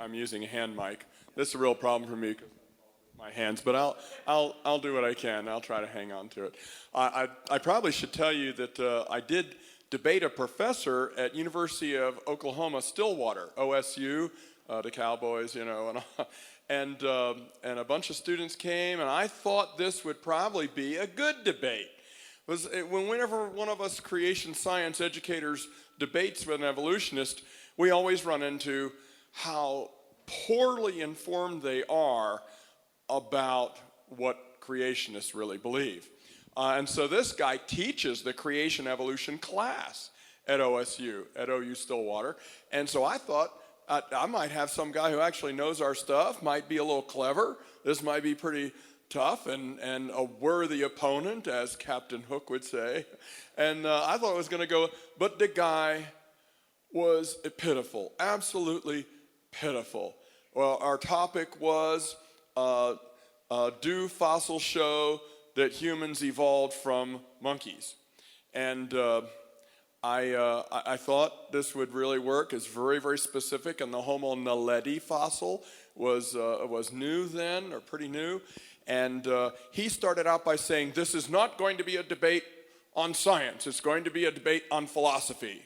I'm using a hand mic. This is a real problem for me because my hands, but I'll do what I can. I'll try to hang on to it. I probably should tell you that I did debate a professor at University of Oklahoma Stillwater, OSU, the Cowboys, and a bunch of students came, and I thought this would probably be a good debate. Whenever one of us creation science educators debates with an evolutionist, we always run into how poorly informed they are about what creationists really believe. And so this guy teaches the creation evolution class at OSU, at OU Stillwater. And so I thought I might have some guy who actually knows our stuff, might be a little clever. This might be pretty tough and a worthy opponent, as Captain Hook would say. And I thought it was going to go, but the guy was pitiful, absolutely pitiful. Well, our topic was, do fossils show that humans evolved from monkeys? And I thought this would really work. It's very, very specific, and the Homo naledi fossil was new then, or pretty new. And he started out by saying, this is not going to be a debate on science. It's going to be a debate on philosophy.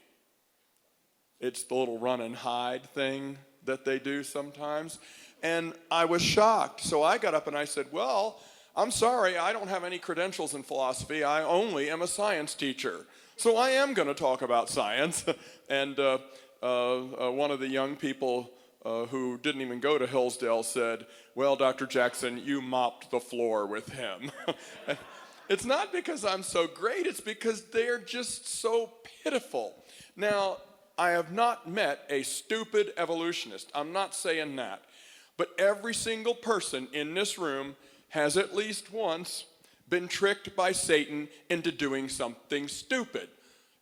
It's the little run and hide thing that they do sometimes. And I was shocked. So I got up and I said, well, I'm sorry, I don't have any credentials in philosophy. I only am a science teacher. So I am going to talk about science. And one of the young people who didn't even go to Hillsdale said, well, Dr. Jackson, you mopped the floor with him. It's not because I'm so great, it's because they're just so pitiful. Now, I have not met a stupid evolutionist. I'm not saying that. But every single person in this room has at least once been tricked by Satan into doing something stupid.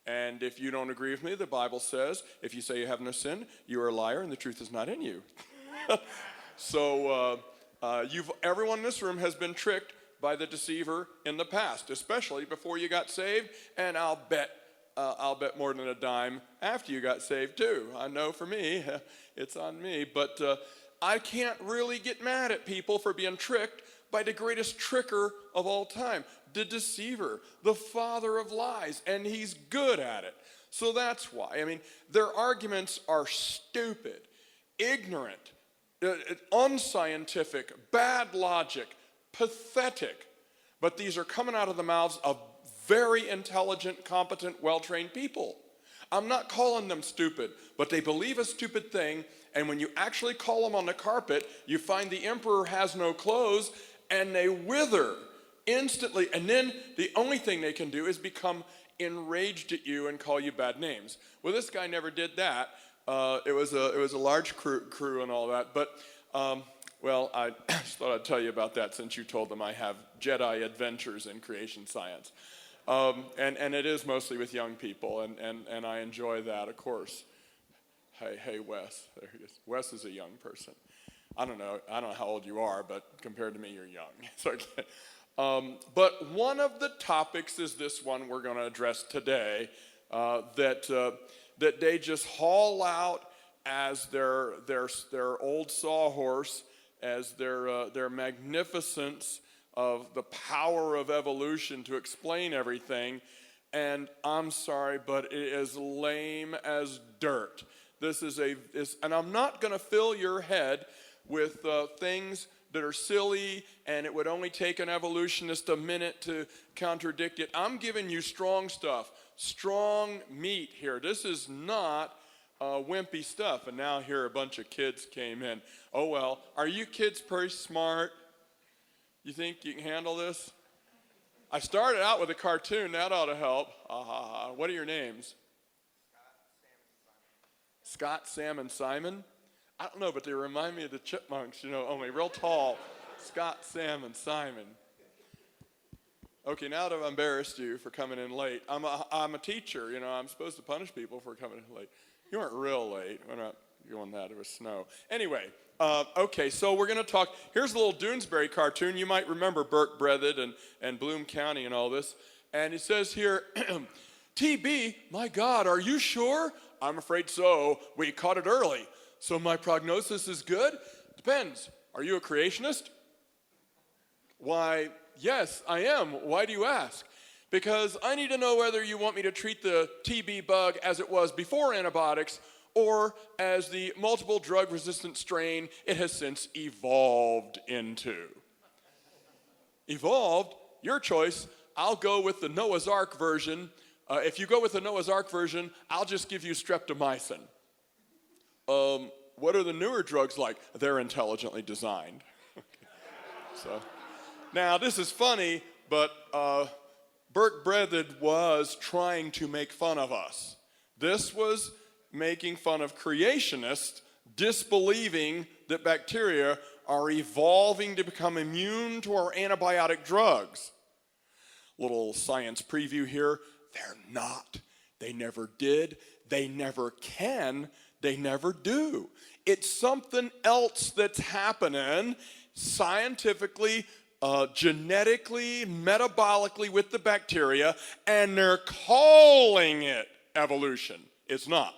And if you don't agree with me, the Bible says, if you say you have no sin, you are a liar and the truth is not in you. So everyone in this room has been tricked by the deceiver in the past, especially before you got saved, and I'll bet more than a dime after you got saved too. I know for me, it's on me, but I can't really get mad at people for being tricked by the greatest tricker of all time, the deceiver, the father of lies, and he's good at it. So that's why. I mean, their arguments are stupid, ignorant, unscientific, bad logic, pathetic, but these are coming out of the mouths of very intelligent, competent, well-trained people. I'm not calling them stupid, but they believe a stupid thing, and when you actually call them on the carpet, you find the emperor has no clothes, and they wither instantly, and then the only thing they can do is become enraged at you and call you bad names. Well, this guy never did that. It was a large crew and all that, but well, I just thought I'd tell you about that since you told them I have Jedi adventures in creation science. And it is mostly with young people, and I enjoy that, of course. Hey, Wes. There he is. Wes is a young person. I don't know how old you are, but compared to me, you're young. It's okay. But one of the topics is this one we're going to address today, that they just haul out as their old sawhorse, as their magnificence of the power of evolution to explain everything. And I'm sorry, but it is lame as dirt. And I'm not going to fill your head with things that are silly, and it would only take an evolutionist a minute to contradict it. I'm giving you strong stuff, strong meat here. This is not wimpy stuff. And now here a bunch of kids came in. Oh, well, are you kids pretty smart? You think you can handle this? I started out with a cartoon. That ought to help. What are your names? Scott, Sam, and Simon? I don't know, but they remind me of the chipmunks, only real tall. Scott, Sam, and Simon. Okay, now that I've embarrassed you for coming in late, I'm a teacher, I'm supposed to punish people for coming in late. You weren't real late. We're not doing that. It was snow. Anyway, okay, so we're going to talk. Here's a little Doonesbury cartoon. You might remember Burke Breathitt and Bloom County and all this. And it says here, TB, my God, are you sure? I'm afraid so. We caught it early. so my prognosis is good? Depends. Are you a creationist? Why, yes, I am. Why do you ask? Because I need to know whether you want me to treat the TB bug as it was before antibiotics or as the multiple drug-resistant strain it has since evolved into. Evolved? Your choice. I'll go with the Noah's Ark version. If you go with the Noah's Ark version, I'll just give you streptomycin. What are the newer drugs like? They're intelligently designed. So, now this is funny, but Burke Breathed was trying to make fun of us. This was making fun of creationists disbelieving that bacteria are evolving to become immune to our antibiotic drugs. Little science preview here. They're not. They never did. They never can. They never do. It's something else that's happening scientifically, genetically, metabolically with the bacteria, and they're calling it evolution. It's not.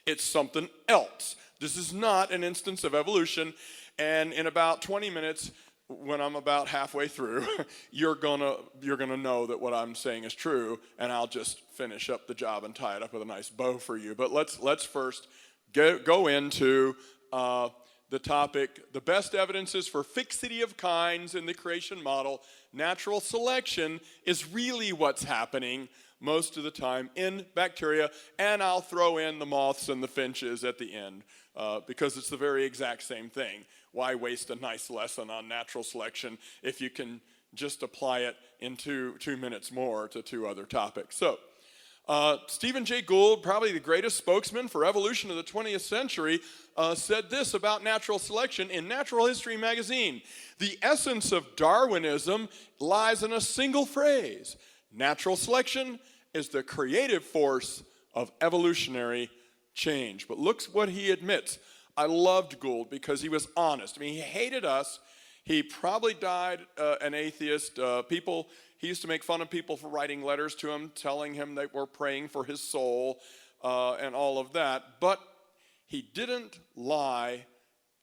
It's something else. This is not an instance of evolution, and in about 20 minutes, when I'm about halfway through, you're gonna know that what I'm saying is true, and I'll just finish up the job and tie it up with a nice bow for you. But let's first go into the topic. The best evidences for fixity of kinds in the creation model. Natural selection is really what's happening most of the time in bacteria, and I'll throw in the moths and the finches at the end because it's the very exact same thing. Why waste a nice lesson on natural selection if you can just apply it in two minutes more to two other topics? So, Stephen Jay Gould, probably the greatest spokesman for evolution of the 20th century, said this about natural selection in Natural History magazine. The essence of Darwinism lies in a single phrase. Natural selection is the creative force of evolutionary change. But look what he admits. I loved Gould because he was honest. I mean, he hated us. He probably died an atheist. He used to make fun of people for writing letters to him, telling him they were praying for his soul and all of that. But he didn't lie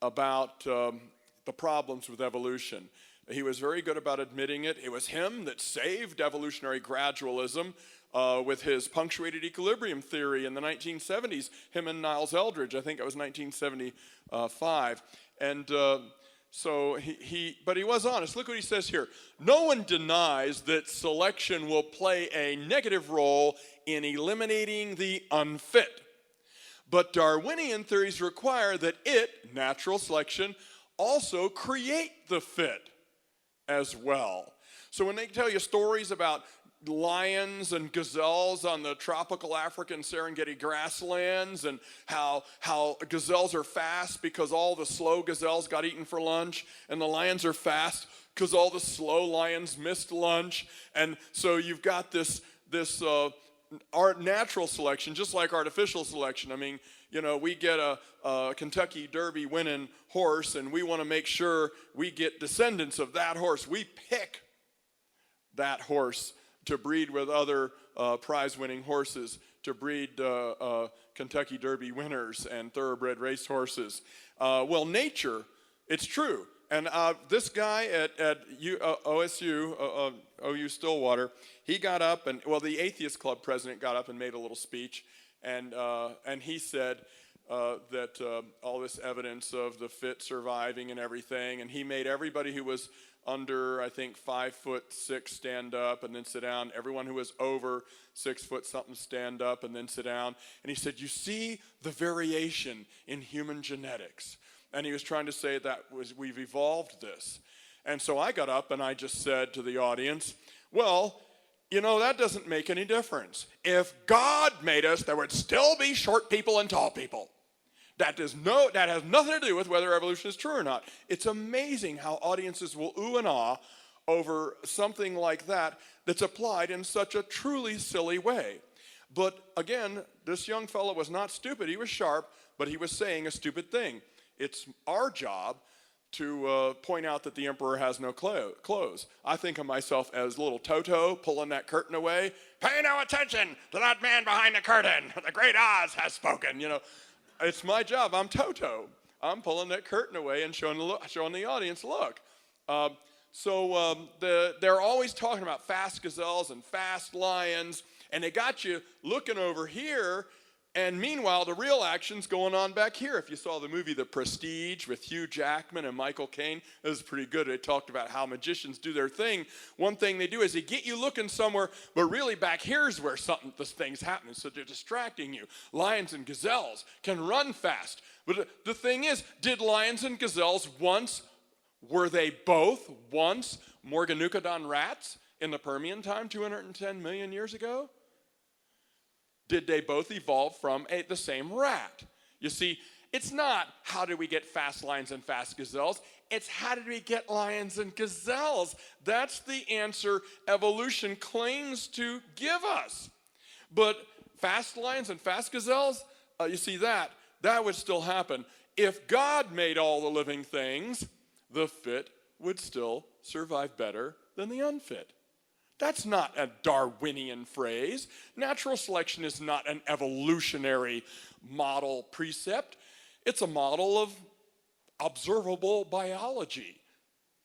about the problems with evolution. He was very good about admitting it. It was him that saved evolutionary gradualism with his punctuated equilibrium theory in the 1970s, him and Niles Eldredge. I think it was 1975. And but he was honest. Look what he says here. No one denies that selection will play a negative role in eliminating the unfit. But Darwinian theories require that natural selection, also create the fit as well. So when they tell you stories about lions and gazelles on the tropical African Serengeti grasslands and how gazelles are fast because all the slow gazelles got eaten for lunch, and the lions are fast because all the slow lions missed lunch. And so you've got this natural selection, just like artificial selection. I mean, you know, we get a Kentucky Derby winning horse, and we want to make sure we get descendants of that horse. We pick that horse to breed with other prize-winning horses, to breed Kentucky Derby winners and thoroughbred race horses. Well, nature, it's true. And this guy at OU Stillwater, he got up and, the Atheist Club president got up and made a little speech, and he said that all this evidence of the fit surviving and everything, and he made everybody who was under, I think, 5'6" stand up and then sit down. Everyone who was over 6 foot something stand up and then sit down. And he said, you see the variation in human genetics. And he was trying to say that we've evolved this. And so I got up and I just said to the audience, well, you know, that doesn't make any difference. If God made us, there would still be short people and tall people. That has nothing to do with whether evolution is true or not. It's amazing how audiences will ooh and ah over something like that that's applied in such a truly silly way. But again, this young fellow was not stupid. He was sharp, but he was saying a stupid thing. It's our job to point out that the emperor has no clothes. I think of myself as little Toto pulling that curtain away. Pay no attention to that man behind the curtain. The great Oz has spoken, you know. It's my job. I'm Toto. I'm pulling that curtain away and showing the audience, look. They're always talking about fast gazelles and fast lions, and they got you looking over here, and meanwhile, the real action's going on back here. If you saw the movie The Prestige with Hugh Jackman and Michael Caine, it was pretty good. It talked about how magicians do their thing. One thing they do is they get you looking somewhere, but really back here's where this thing's happening, so they're distracting you. Lions and gazelles can run fast. But the thing is, did lions and gazelles were they both once Morganucodon rats in the Permian time 210 million years ago? Did they both evolve from the same rat? You see, it's not how did we get fast lions and fast gazelles, it's how did we get lions and gazelles. That's the answer evolution claims to give us. But fast lions and fast gazelles, you see that would still happen. If God made all the living things, the fit would still survive better than the unfit. That's not a Darwinian phrase. Natural selection is not an evolutionary model precept. It's a model of observable biology.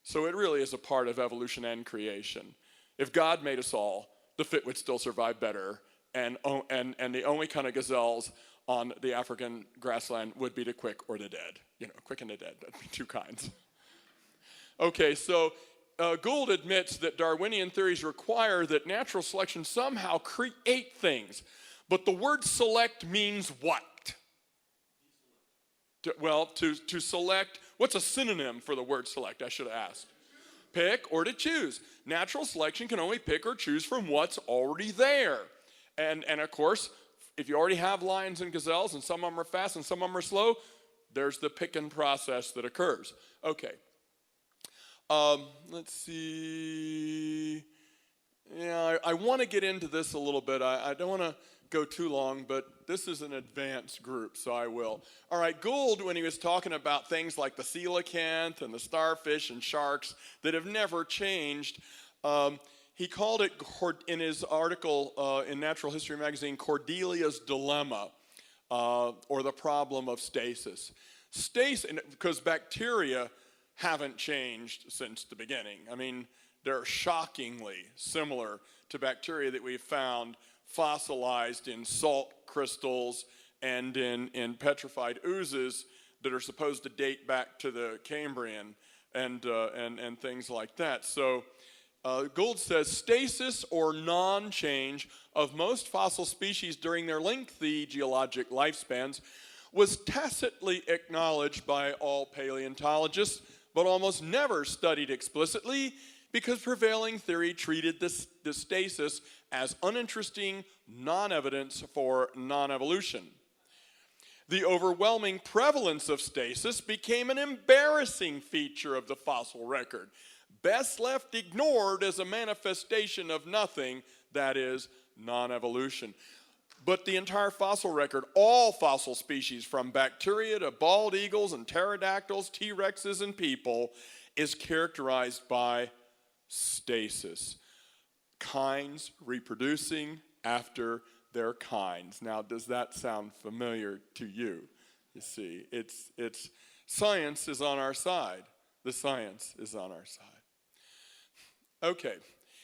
So it really is a part of evolution and creation. If God made us all, the fit would still survive better, and the only kind of gazelles on the African grassland would be the quick or the dead. Quick and the dead, that'd be two kinds. Okay, so Gould admits that Darwinian theories require that natural selection somehow create things. But the word select means what? To select, what's a synonym for the word select, I should have asked? Pick or to choose. Natural selection can only pick or choose from what's already there. And of course, if you already have lions and gazelles, and some of them are fast and some of them are slow, there's the picking process that occurs. Okay. Let's see. Yeah, I want to get into this a little bit. I don't want to go too long, but this is an advanced group, so I will. All right, Gould, when he was talking about things like the coelacanth and the starfish and sharks that have never changed, he called it, in his article in Natural History magazine, Cordelia's Dilemma, or the problem of stasis. Stasis, because bacteria haven't changed since the beginning. I mean, they're shockingly similar to bacteria that we've found fossilized in salt crystals and in petrified oozes that are supposed to date back to the Cambrian and things like that. So Gould says stasis or non-change of most fossil species during their lengthy geologic lifespans was tacitly acknowledged by all paleontologists, but almost never studied explicitly because prevailing theory treated the stasis as uninteresting non-evidence for non-evolution. The overwhelming prevalence of stasis became an embarrassing feature of the fossil record, best left ignored as a manifestation of nothing, that is, non-evolution. But the entire fossil record, all fossil species from bacteria to bald eagles and pterodactyls, T-Rexes and people, is characterized by stasis. Kinds reproducing after their kinds. Now, does that sound familiar to you? You see, it's science is on our side. The science is on our side. Okay.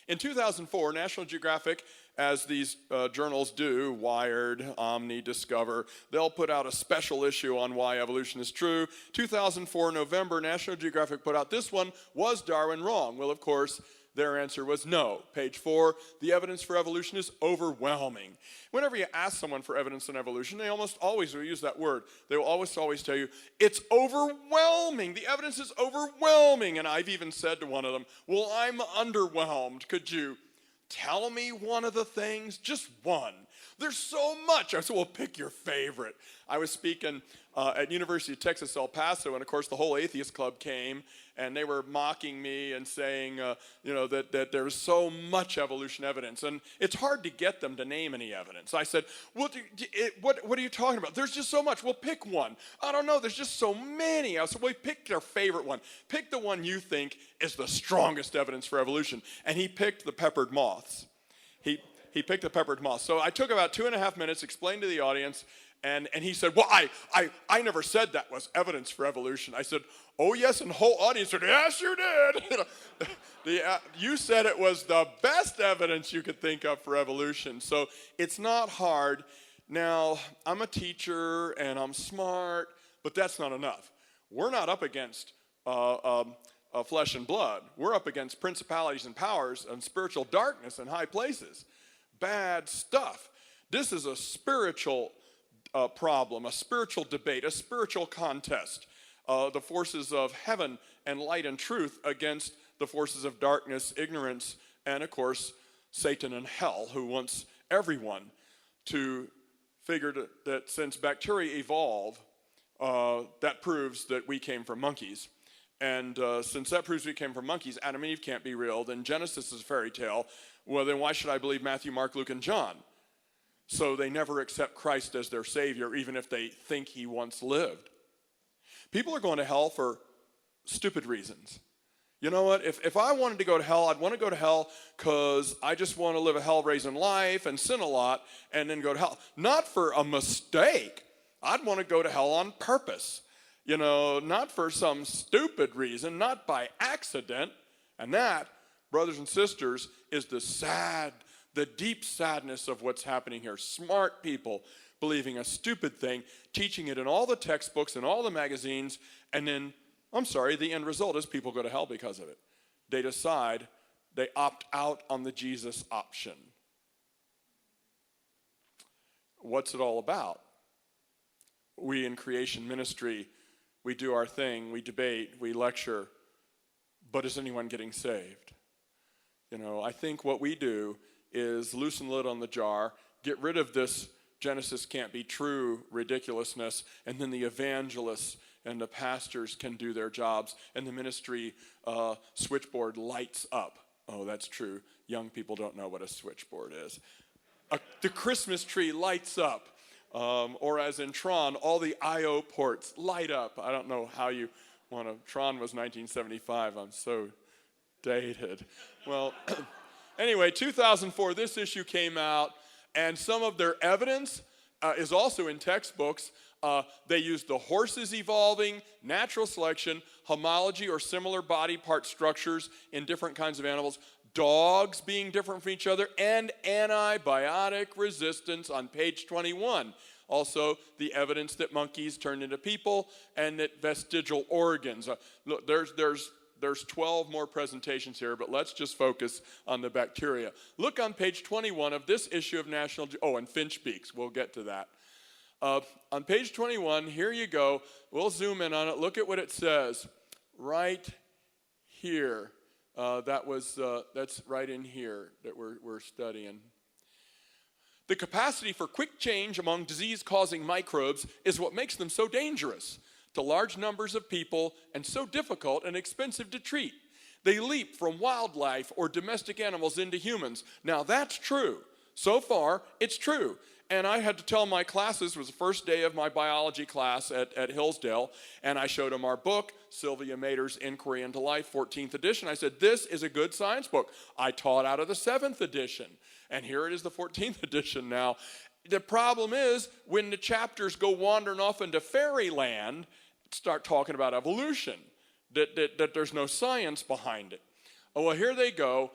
In 2004, National Geographic, as these journals do, Wired, Omni, Discover, they'll put out a special issue on why evolution is true. 2004, November, National Geographic put out this one, Was Darwin Wrong? Well, of course, their answer was no. Page 4, the evidence for evolution is overwhelming. Whenever you ask someone for evidence in evolution, they almost always will use that word. They will always tell you, it's overwhelming. The evidence is overwhelming. And I've even said to one of them, well, I'm underwhelmed. Could you tell me one of the things? Just one. There's so much. I said, well, pick your favorite. I was speaking at University of Texas, El Paso, and of course the whole atheist club came, and they were mocking me and saying, that there's so much evolution evidence, and it's hard to get them to name any evidence. I said, well, what are you talking about? There's just so much. Well, pick one. I don't know. There's just so many. I said, well, pick their favorite one. Pick the one you think is the strongest evidence for evolution. And he picked the peppered moths. He picked the peppered moths. So I took about 2.5 minutes, explained to the audience, And he said, well, I never said that was evidence for evolution. I said, oh, yes, and the whole audience said, yes, you did. You said it was the best evidence you could think of for evolution. So it's not hard. Now, I'm a teacher, and I'm smart, but that's not enough. We're not up against flesh and blood. We're up against principalities and powers and spiritual darkness in high places. Bad stuff. This is a spiritual problem, a spiritual debate, a spiritual contest. The forces of heaven and light and truth against the forces of darkness, ignorance, and of course, Satan and hell, who wants everyone to figure that since bacteria evolve, that proves that we came from monkeys. And since that proves we came from monkeys, Adam and Eve can't be real, then Genesis is a fairy tale. Well, then why should I believe Matthew, Mark, Luke, and John? So they never accept Christ as their Savior, even if they think he once lived. People are going to hell for stupid reasons. You know what? If I wanted to go to hell, I'd want to go to hell because I just want to live a hell-raising life and sin a lot and then go to hell. Not for a mistake. I'd want to go to hell on purpose. You know, not for some stupid reason, not by accident. And that, brothers and sisters, is the deep sadness of what's happening here. Smart people believing a stupid thing, teaching it in all the textbooks and all the magazines, and then, the end result is people go to hell because of it. They decide, they opt out on the Jesus option. What's it all about? We in creation ministry, we do our thing, we debate, we lecture, but is anyone getting saved? You know, I think what we do is loosen the lid on the jar, get rid of this Genesis can't be true ridiculousness, and then the evangelists and the pastors can do their jobs, and the ministry switchboard lights up. Oh, that's true. Young people don't know what a switchboard is. The Christmas tree lights up. Or as in Tron, all the I.O. ports light up. I don't know how you want to. Tron was 1975. I'm so dated. Well, anyway, 2004, this issue came out, and some of their evidence is also in textbooks. They used the horses evolving, natural selection, homology or similar body part structures in different kinds of animals, dogs being different from each other, and antibiotic resistance on page 21. Also, the evidence that monkeys turned into people and that vestigial organs. Look, there's 12 more presentations here, but let's just focus on the bacteria. Look on page 21 of this issue of National... and finch beaks. We'll get to that. On page 21, here you go. We'll zoom in on it. Look at what it says right here. That's right in here that we're studying. The capacity for quick change among disease-causing microbes is what makes them so dangerous to large numbers of people and so difficult and expensive to treat. They leap from wildlife or domestic animals into humans. Now that's true. So far, it's true. And I had to tell my classes, it was the first day of my biology class at Hillsdale, and I showed them our book, Sylvia Mader's Inquiry into Life, 14th edition. I said, this is a good science book. I taught out of the 7th edition, and here it is, the 14th edition now. The problem is, when the chapters go wandering off into fairyland, start talking about evolution, that there's no science behind it. Oh, well, here they go.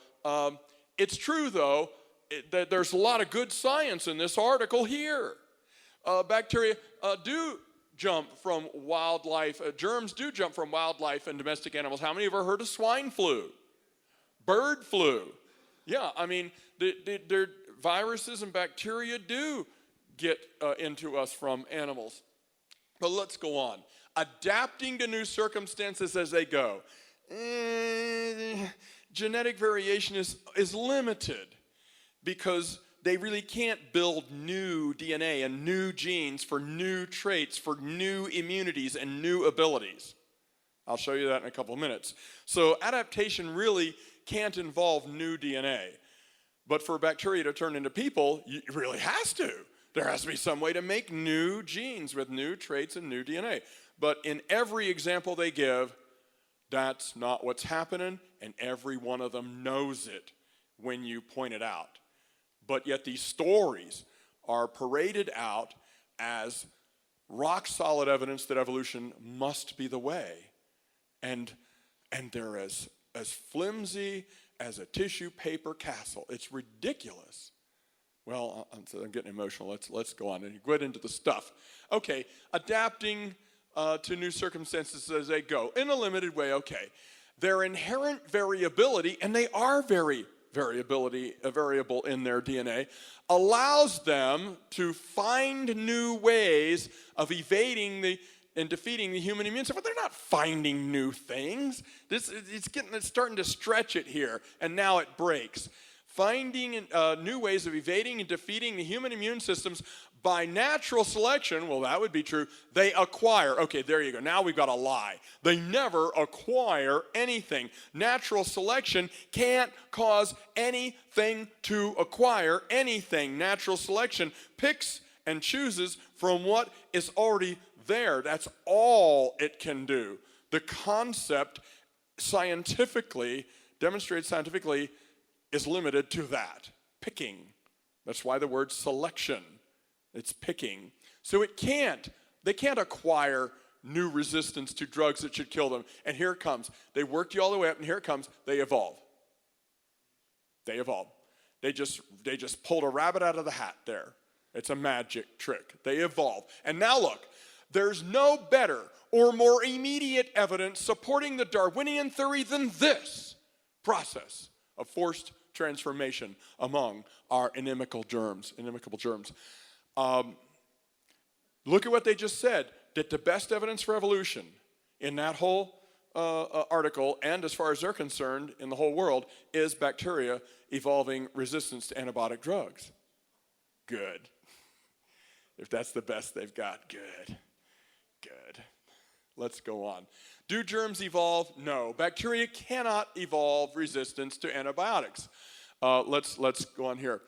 It's true, though, that there's a lot of good science in this article here. Bacteria do jump from wildlife. Germs do jump from wildlife and domestic animals. How many have ever heard of swine flu? Bird flu. Yeah, I mean, the viruses and bacteria do get into us from animals. But let's go on. Adapting to new circumstances as they go. Genetic variation is limited, because they really can't build new DNA and new genes for new traits, for new immunities and new abilities. I'll show you that in a couple of minutes. So adaptation really can't involve new DNA. But for bacteria to turn into people, it really has to. There has to be some way to make new genes with new traits and new DNA. But in every example they give, that's not what's happening, and every one of them knows it when you point it out. But yet these stories are paraded out as rock solid evidence that evolution must be the way. And they're as flimsy as a tissue paper castle. It's ridiculous. Well, I'm getting emotional. Let's go on and get into the stuff. Okay, adapting to new circumstances as they go in a limited way. Okay, their inherent variability, and they are variable in their DNA, allows them to find new ways of evading and defeating the human immune system. But they're not finding new things. It's starting to stretch it here, and now it breaks. Finding new ways of evading and defeating the human immune systems by natural selection, well, that would be true. They acquire. Okay, there you go. Now we've got a lie. They never acquire anything. Natural selection can't cause anything to acquire anything. Natural selection picks and chooses from what is already there. That's all it can do. The concept demonstrated scientifically, is limited to that, picking. That's why the word selection, it's picking. So they can't acquire new resistance to drugs that should kill them. And here it comes. They worked you all the way up, and here it comes. They evolve. They just pulled a rabbit out of the hat there. It's a magic trick. They evolve. And now look, there's no better or more immediate evidence supporting the Darwinian theory than this process of forced transformation among our inimical germs. Look at what they just said, that the best evidence for evolution in that whole article, and as far as they're concerned, in the whole world, is bacteria evolving resistance to antibiotic drugs. Good. If that's the best they've got, good. Let's go on. Do germs evolve? No. Bacteria cannot evolve resistance to antibiotics. Let's go on here.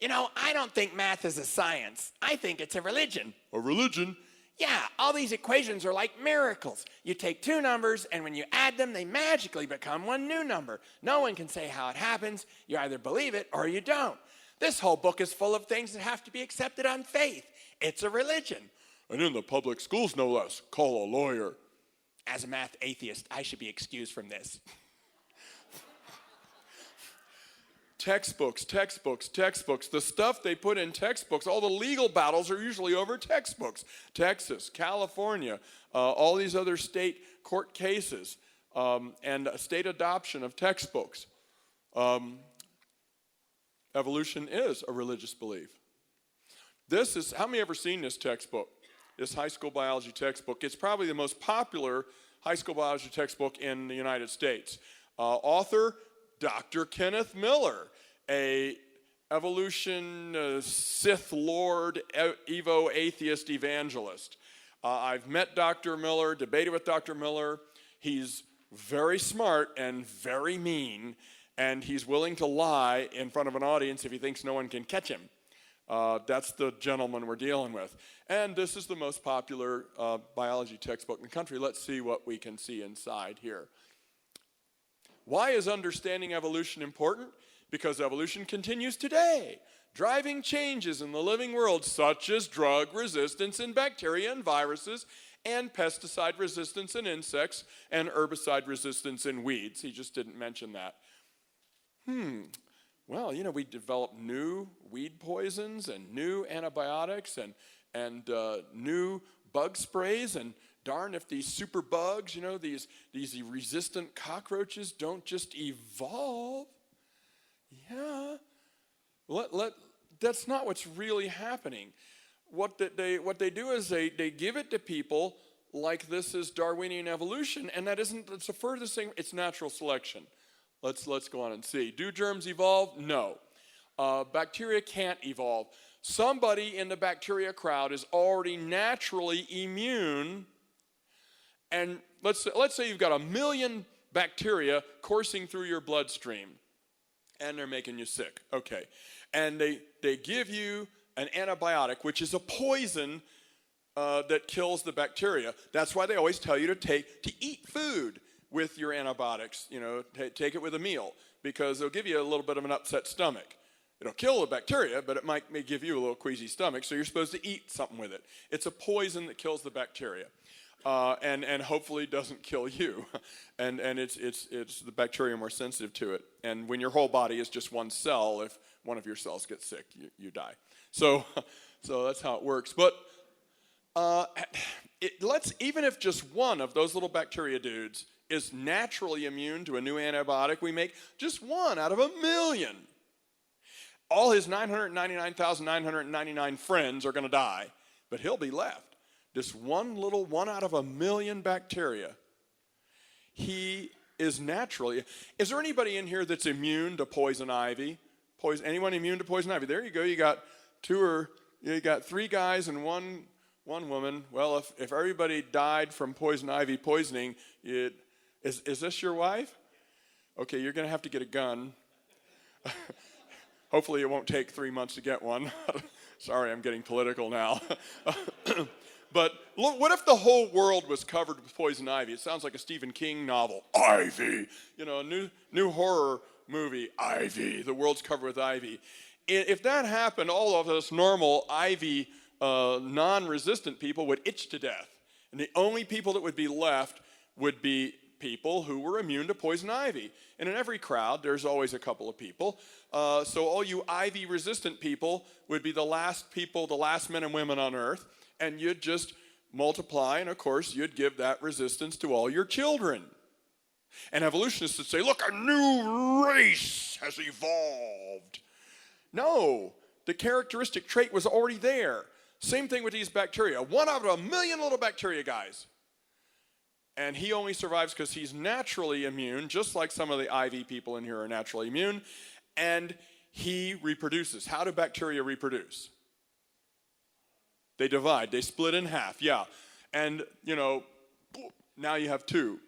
I don't think math is a science. I think it's a religion. A religion? Yeah, all these equations are like miracles. You take two numbers, and when you add them, they magically become one new number. No one can say how it happens. You either believe it or you don't. This whole book is full of things that have to be accepted on faith. It's a religion. And in the public schools, no less. Call a lawyer. As a math atheist, I should be excused from this. Textbooks. The stuff they put in textbooks, all the legal battles are usually over textbooks. Texas, California, all these other state court cases, and state adoption of textbooks. Evolution is a religious belief. How many ever seen this textbook? This high school biology textbook. It's probably the most popular high school biology textbook in the United States. Author, Dr. Kenneth Miller, a evolution Sith Lord, Evo atheist evangelist. I've met Dr. Miller, debated with Dr. Miller. He's very smart and very mean, and he's willing to lie in front of an audience if he thinks no one can catch him. That's the gentleman we're dealing with. And this is the most popular biology textbook in the country. Let's see what we can see inside here. Why is understanding evolution important? Because evolution continues today, driving changes in the living world, such as drug resistance in bacteria and viruses, and pesticide resistance in insects, and herbicide resistance in weeds. He just didn't mention that. Well, we developed new weed poisons and new antibiotics and new bug sprays, and darn if these super bugs, these resistant cockroaches don't just evolve. Yeah. That's not what's really happening. What they do is they give it to people like this is Darwinian evolution, and it's the furthest thing, it's natural selection. Let's go on and see. Do germs evolve? No. Bacteria can't evolve. Somebody in the bacteria crowd is already naturally immune, and let's say you've got 1 million bacteria coursing through your bloodstream, and they're making you sick. Okay. And they give you an antibiotic, which is a poison that kills the bacteria. That's why they always tell you to eat food with your antibiotics. Take it with a meal, because they'll give you a little bit of an upset stomach. It'll kill the bacteria, but it may give you a little queasy stomach, so you're supposed to eat something with it. It's a poison that kills the bacteria, and hopefully doesn't kill you. and it's the bacteria are more sensitive to it. And when your whole body is just one cell, if one of your cells gets sick, you die. So that's how it works. But even if just one of those little bacteria dudes is naturally immune to a new antibiotic we make, just one out of 1,000,000. All his 999,999 friends are going to die, but he'll be left. This one little one out of 1,000,000 bacteria. He is naturally. Is there anybody in here that's immune to poison ivy? Anyone immune to poison ivy? There you go. You got you got 3 guys and one woman. Well, if everybody died from poison ivy poisoning, is this your wife? Okay, you're going to have to get a gun. Hopefully it won't take 3 months to get one. Sorry, I'm getting political now. But look, what if the whole world was covered with poison ivy? It sounds like a Stephen King novel. Ivy. A new horror movie, Ivy. The world's covered with ivy. If that happened, all of us normal ivy non-resistant people would itch to death. And the only people that would be left would be people who were immune to poison ivy. And in every crowd, there's always a couple of people. So all you ivy-resistant people would be the last men and women on earth, and you'd just multiply, and of course, you'd give that resistance to all your children. And evolutionists would say, look, a new race has evolved. No, the characteristic trait was already there. Same thing with these bacteria. 1 out of 1,000,000 little bacteria guys. And he only survives because he's naturally immune, just like some of the IV people in here are naturally immune, and he reproduces. How do bacteria reproduce? They divide. They split in half, yeah. And, now you have 2.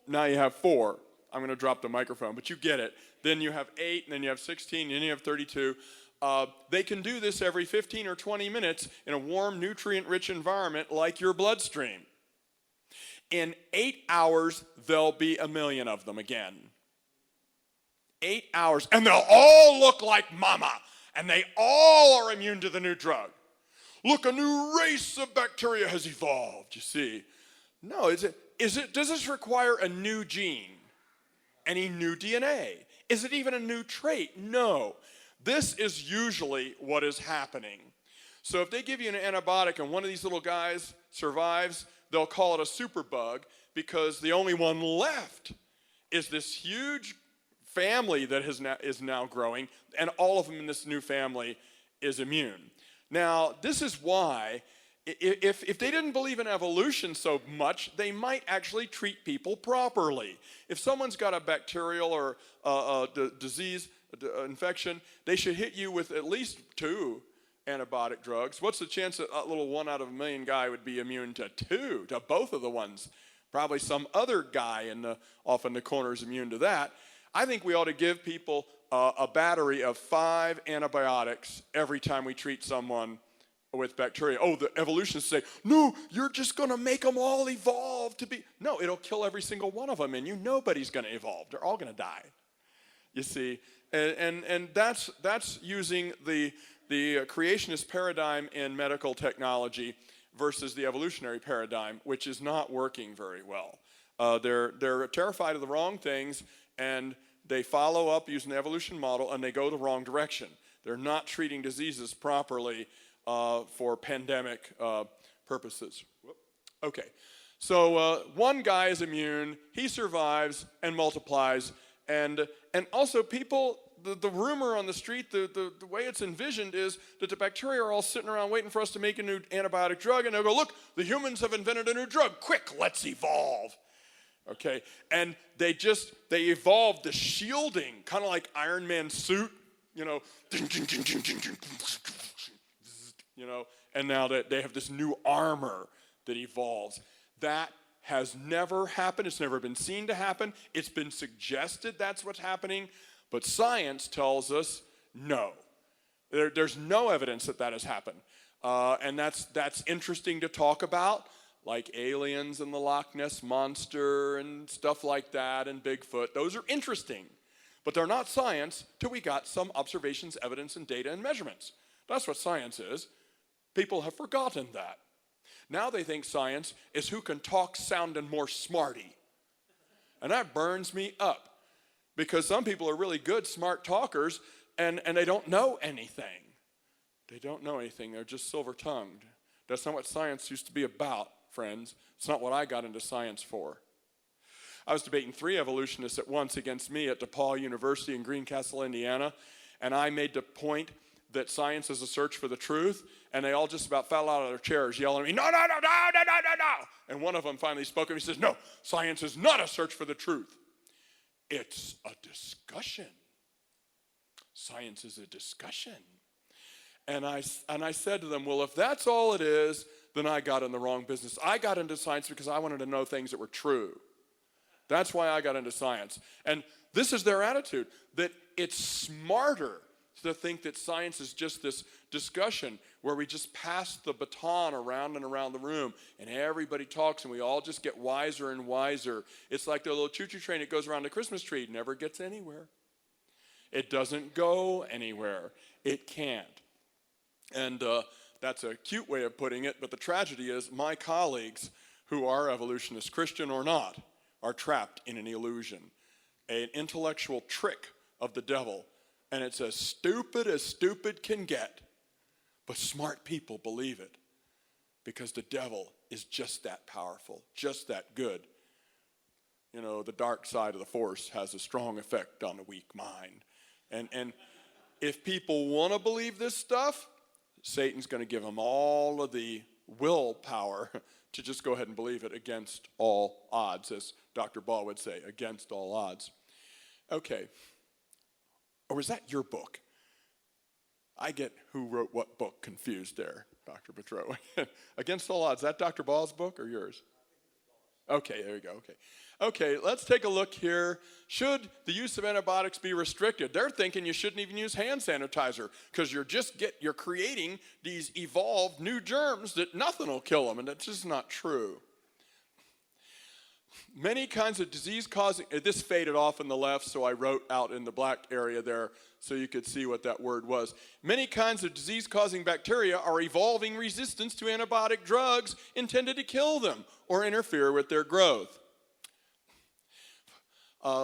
Now you have 4. I'm going to drop the microphone, but you get it. Then you have 8, and then you have 16, and then you have 32. They can do this every 15 or 20 minutes in a warm, nutrient-rich environment like your bloodstream. In 8 hours, there'll be 1,000,000 of them again. 8 hours, and they'll all look like mama, and they all are immune to the new drug. Look, a new race of bacteria has evolved, you see. No, does this require a new gene? Any new DNA? Is it even a new trait? No. This is usually what is happening. So if they give you an antibiotic and one of these little guys survives, they'll call it a superbug because the only one left is this huge family that is now growing, and all of them in this new family is immune. Now, this is why, if they didn't believe in evolution so much, they might actually treat people properly. If someone's got a bacterial or a disease, infection, they should hit you with at least 2 antibiotic drugs. What's the chance that a little 1 out of 1,000,000 guy would be immune to 2, to both of the ones? Probably some other guy off in the corner is immune to that. I think we ought to give people a battery of 5 antibiotics every time we treat someone with bacteria. Oh, the evolutionists say, no, you're just going to make them all evolve to be. No, it'll kill every single one of them, and nobody's going to evolve. They're all going to die. You see, and that's using the creationist paradigm in medical technology versus the evolutionary paradigm, which is not working very well. They're terrified of the wrong things, and they follow up using the evolution model, and they go the wrong direction. They're not treating diseases properly for pandemic purposes. Okay, so one guy is immune, he survives and multiplies, and also people, the rumor on the street, the way it's envisioned is that the bacteria are all sitting around waiting for us to make a new antibiotic drug, and they'll go, look, the humans have invented a new drug, quick, let's evolve. Okay, and they evolved the shielding, kind of like Iron Man's suit, and now that they have this new armor that evolves. That has never happened. It's never been seen to happen. It's been suggested that's what's happening, but science tells us no. There's no evidence that has happened, and that's interesting to talk about, like aliens and the Loch Ness Monster and stuff like that and Bigfoot. Those are interesting, But they're not science till we got some observations, evidence, and data and measurements. That's what science is. People have forgotten that. Now they think science is who can talk sounding more smarty. And that burns me up. Because some people are really good, smart talkers, and they don't know anything. They don't know anything. They're just silver-tongued. That's not what science used to be about, friends. It's not what I got into science for. I was debating 3 evolutionists at once against me at DePaul University in Greencastle, Indiana, and I made the point that science is a search for the truth, and they all just about fell out of their chairs yelling at me, no, no, no, no, no, no, no, no. And one of them finally spoke to me. He says, no, science is not a search for the truth. It's a discussion. Science is a discussion. And I said to them, well, if that's all it is, then I got in the wrong business. I got into science because I wanted to know things that were true. That's why I got into science. And this is their attitude, that it's smarter to think that science is just this discussion where we just pass the baton around and around the room and everybody talks and we all just get wiser and wiser. It's like the little choo-choo train that goes around the Christmas tree. It never gets anywhere. It doesn't go anywhere. It can't. And that's a cute way of putting it, but the tragedy is my colleagues who are evolutionists, Christian or not, are trapped in an illusion, an intellectual trick of the devil. And it's as stupid can get. But smart people believe it because the devil is just that powerful, just that good. You know, the dark side of the force has a strong effect on a weak mind. And if people want to believe this stuff, Satan's going to give them all of the willpower to just go ahead and believe it against all odds, as Dr. Ball would say, against all odds. Okay. Or was that your book? I get who wrote what book confused there, Dr. Petro. Against all odds, is that Dr. Ball's book or yours? Okay, there you go. Okay, let's take a look here. Should the use of antibiotics be restricted? They're thinking you shouldn't even use hand sanitizer because you're creating these evolved new germs that nothing will kill them, and that's just not true. Many kinds of disease-causing, this faded off on the left, so I wrote out in the black area there so you could see what that word was. Many kinds of disease-causing bacteria are evolving resistance to antibiotic drugs intended to kill them or interfere with their growth.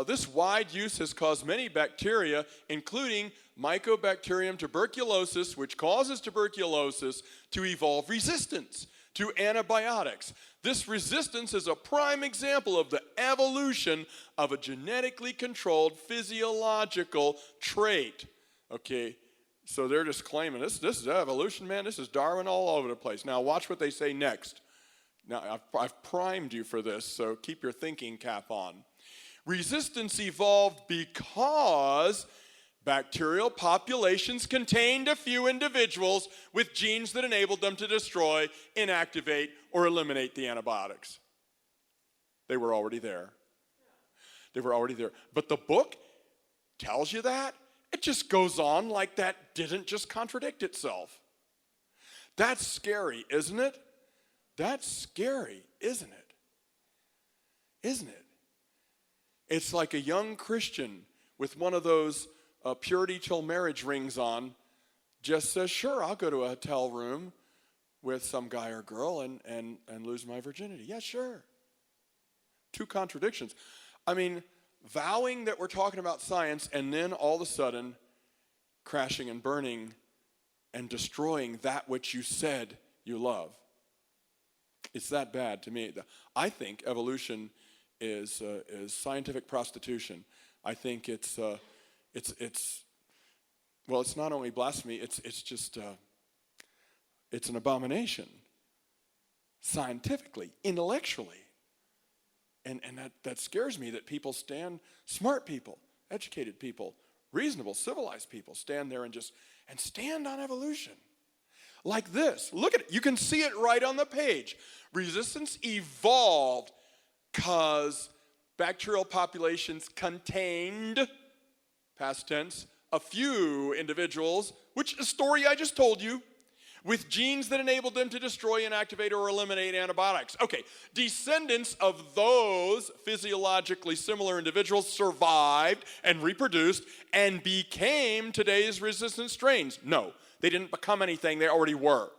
This wide use has caused many bacteria, including Mycobacterium tuberculosis, which causes tuberculosis, to evolve resistance to antibiotics. This resistance is a prime example of the evolution of a genetically controlled physiological trait. Okay, so they're just claiming this is evolution, man. This is Darwin all over the place. Now watch what they say next. Now I've primed you for this, so keep your thinking cap on. Resistance evolved because bacterial populations contained a few individuals with genes that enabled them to destroy, inactivate, or eliminate the antibiotics. They were already there. They were already there. But the book tells you that. It just goes on like that didn't just contradict itself. That's scary, isn't it? That's scary, isn't it? Isn't it? It's like a young Christian with one of those purity till marriage rings on, just says, sure, I'll go to a hotel room with some guy or girl and lose my virginity. Yeah, sure. Two contradictions. I mean, vowing that we're talking about science and then all of a sudden crashing and burning and destroying that which you said you love. It's that bad to me. I think evolution is scientific prostitution. I think it's not only blasphemy, it's just it's an abomination scientifically, intellectually. And that scares me that people smart people, educated people, reasonable, civilized people stand there and stand on evolution. Like this. Look at it. You can see it right on the page. Resistance evolved because bacterial populations contained, past tense, a few individuals, which is a story I just told you, with genes that enabled them to destroy, inactivate, or eliminate antibiotics. Okay, descendants of those physiologically similar individuals survived and reproduced and became today's resistant strains. No, they didn't become anything, they already were.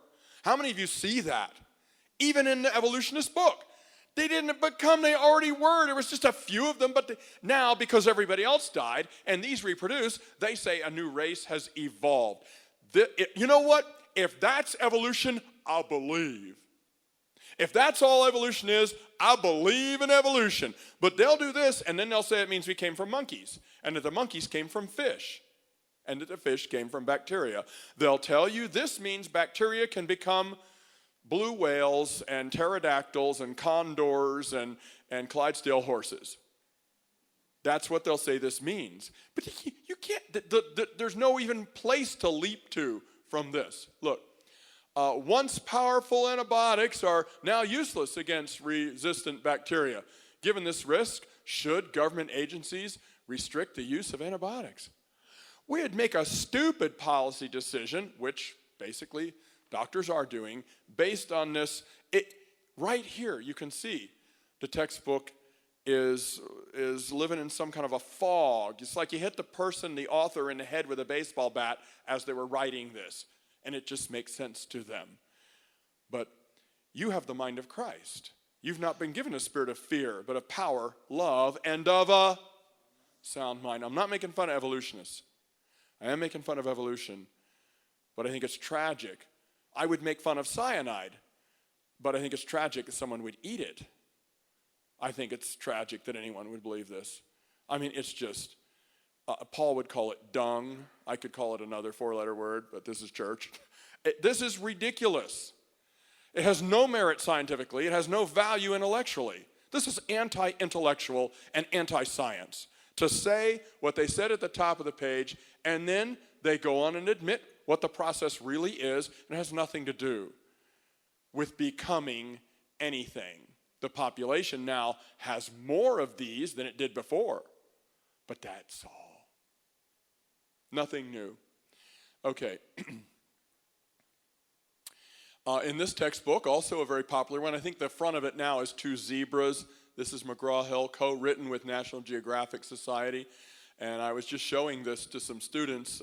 How many of you see that? Even in the evolutionist book. They didn't become, they already were. There was just a few of them, but now because everybody else died and these reproduce, they say a new race has evolved. You know what? If that's evolution, I'll believe. If that's all evolution is, I believe in evolution. But they'll do this, and then they'll say it means we came from monkeys, and that the monkeys came from fish, and that the fish came from bacteria. They'll tell you this means bacteria can become blue whales and pterodactyls and condors and Clydesdale horses. That's what they'll say this means. But you can't, there's no even place to leap to from this. Look, once powerful antibiotics are now useless against resistant bacteria. Given this risk, should government agencies restrict the use of antibiotics? We'd make a stupid policy decision, which basically doctors are doing, based on this. Right here, you can see the textbook is living in some kind of a fog. It's like you hit the person, the author, in the head with a baseball bat as they were writing this, and it just makes sense to them. But you have the mind of Christ. You've not been given a spirit of fear, but of power, love, and of a sound mind. I'm not making fun of evolutionists. I am making fun of evolution, but I think it's tragic. I would make fun of cyanide, but I think it's tragic that someone would eat it. I think it's tragic that anyone would believe this. I mean, it's just, Paul would call it dung. I could call it another four-letter word, but this is church. This is ridiculous. It has no merit scientifically. It has no value intellectually. This is anti-intellectual and anti-science. To say what they said at the top of the page, and then they go on and admit what the process really is, and it has nothing to do with becoming anything. The population now has more of these than it did before, but that's all. Nothing new. Okay. In this textbook, also a very popular one, I think the front of it now is two zebras. This is McGraw-Hill, co-written with National Geographic Society. And I was just showing this to some students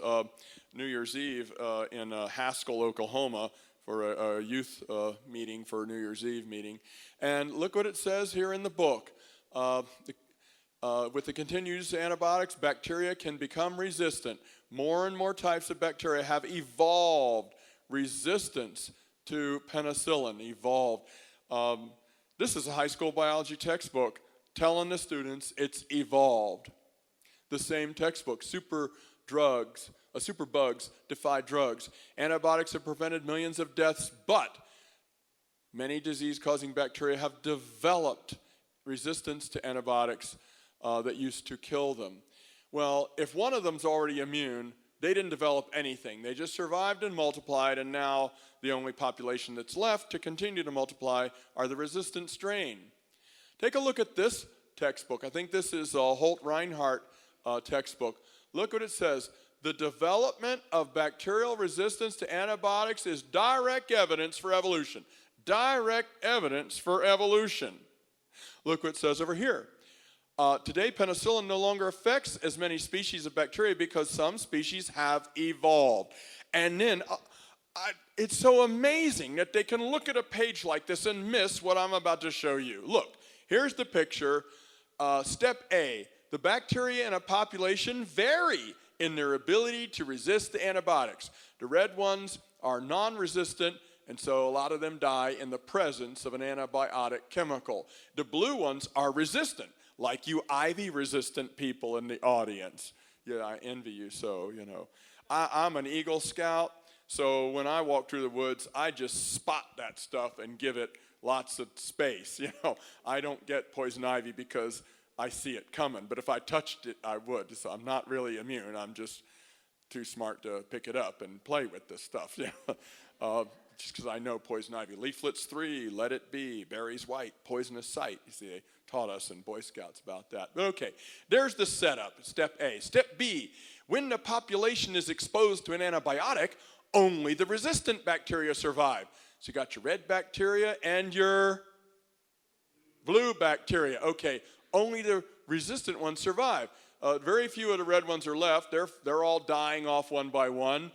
New Year's Eve in Haskell, Oklahoma, for a youth meeting, for a New Year's Eve meeting. And look what it says here in the book. With the continued use of antibiotics, bacteria can become resistant. More and more types of bacteria have evolved resistance to penicillin, evolved. This is a high school biology textbook telling the students it's evolved. The same textbook, super bugs defy drugs. Antibiotics have prevented millions of deaths, but many disease-causing bacteria have developed resistance to antibiotics that used to kill them. Well, if one of them's already immune, they didn't develop anything. They just survived and multiplied, and now the only population that's left to continue to multiply are the resistant strain. Take a look at this textbook. I think this is a Holt-Reinhardt textbook. Look what it says. The development of bacterial resistance to antibiotics is direct evidence for evolution. Direct evidence for evolution. Look what it says over here. Today, penicillin no longer affects as many species of bacteria because some species have evolved. And then, it's so amazing that they can look at a page like this and miss what I'm about to show you. Look, here's the picture. Step A, the bacteria in a population vary in their ability to resist the antibiotics. The red ones are non-resistant, and so a lot of them die in the presence of an antibiotic chemical. The blue ones are resistant, like you ivy-resistant people in the audience. Yeah, I envy you so, you know. I'm an Eagle Scout, so when I walk through the woods, I just spot that stuff and give it lots of space. You know, I don't get poison ivy because I see it coming, but if I touched it, I would. So I'm not really immune. I'm just too smart to pick it up and play with this stuff. Just because I know poison ivy. Leaflets 3, let it be. Berries white, poisonous sight. You see, they taught us in Boy Scouts about that. Okay, there's the setup, step A. Step B, when the population is exposed to an antibiotic, only the resistant bacteria survive. So you got your red bacteria and your blue bacteria. Okay, only the resistant ones survive. Very few of the red ones are left. They're all dying off one by one.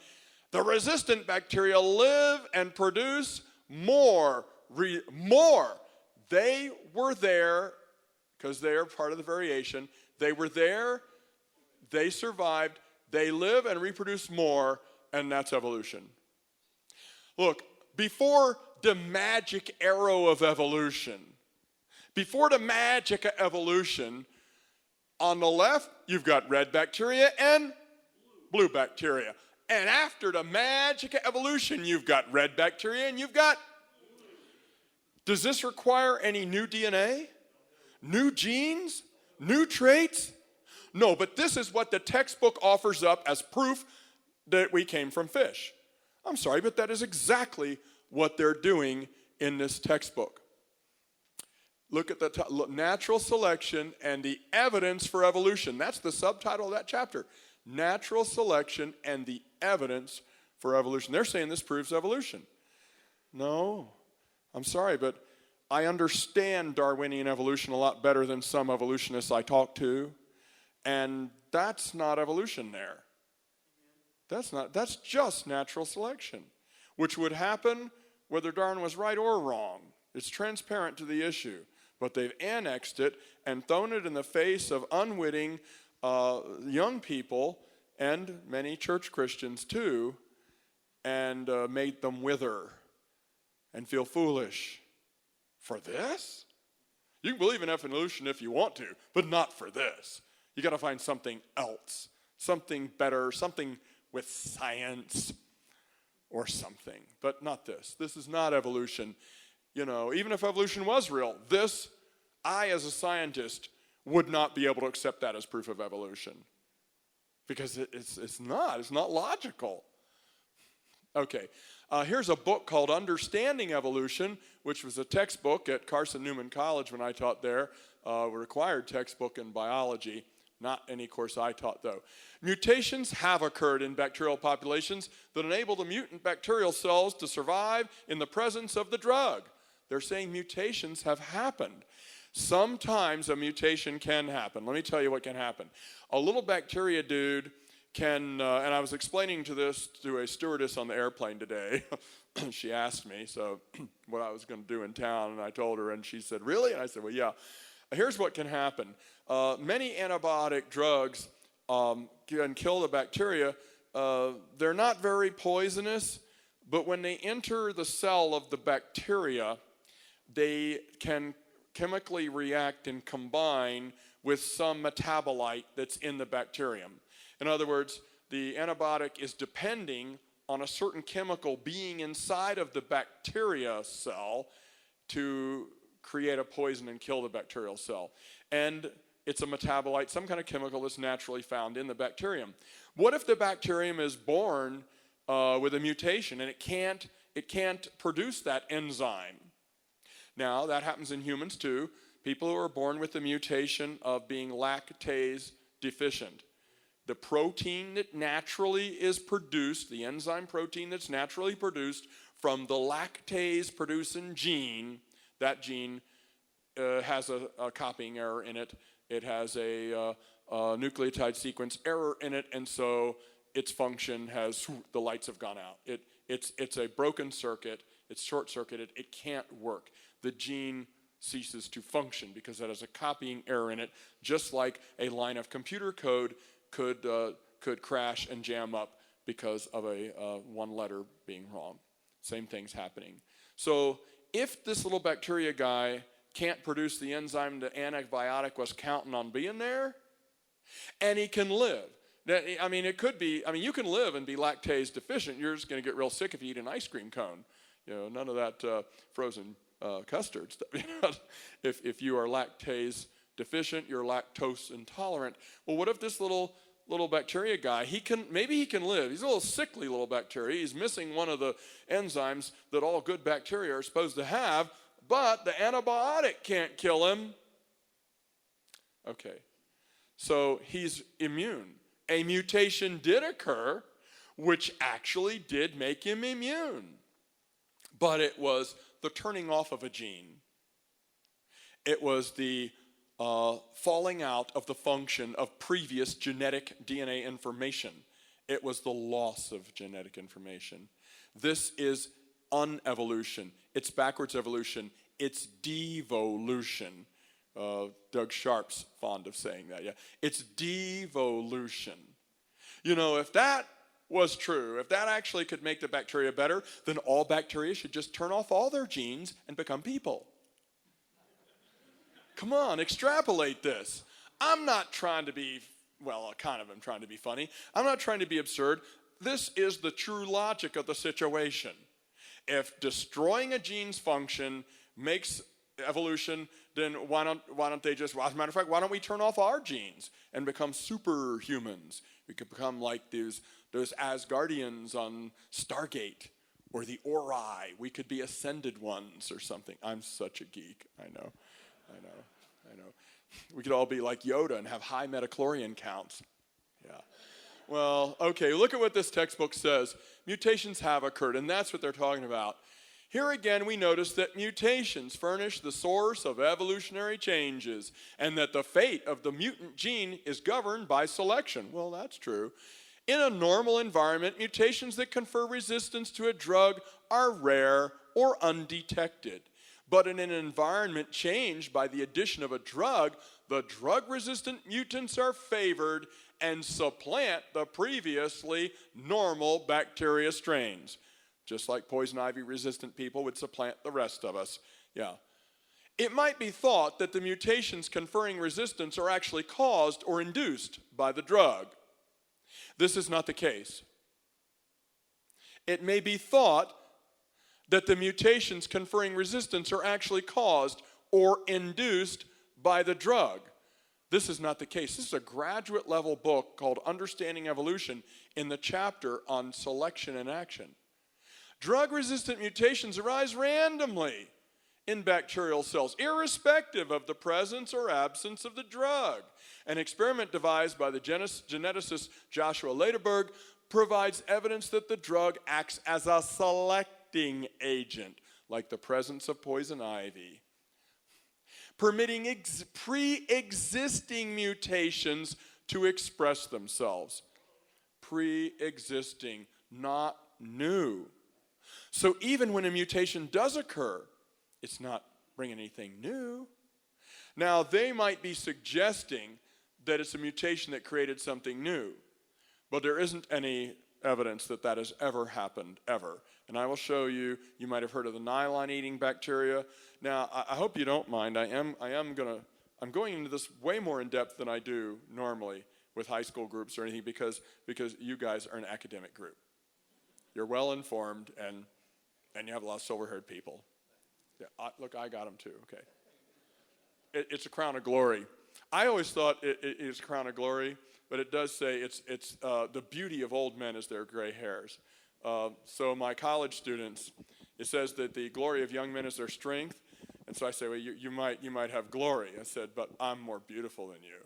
The resistant bacteria live and produce more. They were there because they are part of the variation. They were there. They survived. They live and reproduce more, and that's evolution. Look, before the magic arrow of evolution, on the left, you've got red bacteria and blue bacteria. And after the magic of evolution, you've got red bacteria and you've got... Does this require any new DNA? New genes? New traits? No, but this is what the textbook offers up as proof that we came from fish. I'm sorry, but that is exactly what they're doing in this textbook. Look at the natural selection and the evidence for evolution. That's the subtitle of that chapter. Natural selection and the evidence for evolution. They're saying this proves evolution. No, I'm sorry, but I understand Darwinian evolution a lot better than some evolutionists I talk to, and that's not evolution there. That's just natural selection, which would happen whether Darwin was right or wrong. It's transparent to the issue, but they've annexed it and thrown it in the face of unwitting young people and many church Christians too, and made them wither and feel foolish. For this? You can believe in evolution if you want to, but not for this. You got to find something else, something better, something with science or something, but not this. This is not evolution. You know, even if evolution was real, I as a scientist would not be able to accept that as proof of evolution because it's not logical. Okay, here's a book called Understanding Evolution, which was a textbook at Carson Newman College when I taught there, a required textbook in biology, not any course I taught though. Mutations have occurred in bacterial populations that enable the mutant bacterial cells to survive in the presence of the drug. They're saying mutations have happened. Sometimes a mutation can happen. Let me tell you what can happen. A little bacteria dude can, and I was explaining this to a stewardess on the airplane today. She asked me what I was going to do in town, and I told her, and she said, really? And I said, well, yeah. Here's what can happen. Many antibiotic drugs can kill the bacteria. They're not very poisonous, but when they enter the cell of the bacteria, they can chemically react and combine with some metabolite that's in the bacterium. In other words, the antibiotic is depending on a certain chemical being inside of the bacteria cell to create a poison and kill the bacterial cell. And it's a metabolite, some kind of chemical that's naturally found in the bacterium. What if the bacterium is born with a mutation and it can't produce that enzyme? Now, that happens in humans too. People who are born with the mutation of being lactase deficient. The protein that naturally is produced, the enzyme protein that's naturally produced from the lactase-producing gene, that gene has a copying error in it. It has a nucleotide sequence error in it, and so its function the lights have gone out. It's a broken circuit. It's short-circuited. It can't work. The gene ceases to function because it has a copying error in it, just like a line of computer code could crash and jam up because of a one letter being wrong. Same thing's happening. So if this little bacteria guy can't produce the enzyme the antibiotic was counting on being there, and he can live. It could be, you can live and be lactase deficient. You're just going to get real sick if you eat an ice cream cone. None of that frozen custard stuff. If you are lactase deficient, you're lactose intolerant. Well, what if this little bacteria guy, maybe he can live. He's a little sickly little bacteria. He's missing one of the enzymes that all good bacteria are supposed to have, but the antibiotic can't kill him. Okay, so he's immune. A mutation did occur which actually did make him immune. But it was the turning off of a gene. It was the falling out of the function of previous genetic DNA information. It was the loss of genetic information. This is unevolution. It's backwards evolution. It's devolution. Doug Sharp's fond of saying that, yeah. It's devolution. You know, if that was true, if that actually could make the bacteria better, then all bacteria should just turn off all their genes and become people. Come on, extrapolate this. I'm not trying to be, well, kind of am trying to be funny. I'm not trying to be absurd. This is the true logic of the situation. If destroying a gene's function makes evolution, then why don't they just, well, as a matter of fact, why don't we turn off our genes and become superhumans? We could become like those Asgardians on Stargate, or the Ori. We could be ascended ones or something. I'm such a geek, I know. We could all be like Yoda and have high metachlorian counts. Yeah. Well, okay, look at what this textbook says. Mutations have occurred, and that's what they're talking about. Here again, we notice that mutations furnish the source of evolutionary changes, and that the fate of the mutant gene is governed by selection. Well, that's true. In a normal environment, mutations that confer resistance to a drug are rare or undetected. But in an environment changed by the addition of a drug, the drug-resistant mutants are favored and supplant the previously normal bacteria strains. Just like poison ivy-resistant people would supplant the rest of us. Yeah. It might be thought that the mutations conferring resistance are actually caused or induced by the drug. This is not the case. It may be thought that the mutations conferring resistance are actually caused or induced by the drug. This is not the case. This is a graduate level book called Understanding Evolution in the chapter on selection and action. Drug-resistant mutations arise randomly in bacterial cells, irrespective of the presence or absence of the drug. An experiment devised by the geneticist Joshua Lederberg provides evidence that the drug acts as a selecting agent, like the presence of poison ivy, permitting pre-existing mutations to express themselves. Pre-existing, not new. So even when a mutation does occur, it's not bringing anything new. Now, they might be suggesting that it's a mutation that created something new, but there isn't any evidence that that has ever happened, ever. And I will show you, you might have heard of the nylon-eating bacteria. Now, I hope you don't mind. I'm going into this way more in depth than I do normally with high school groups or anything because you guys are an academic group. You're well informed and you have a lot of silver-haired people. Yeah, look, I got them too. Okay. It's a crown of glory. I always thought it is a crown of glory, but it does say it's the beauty of old men is their gray hairs. So my college students, it says that the glory of young men is their strength. And so I say, well, you might have glory. I said, but I'm more beautiful than you.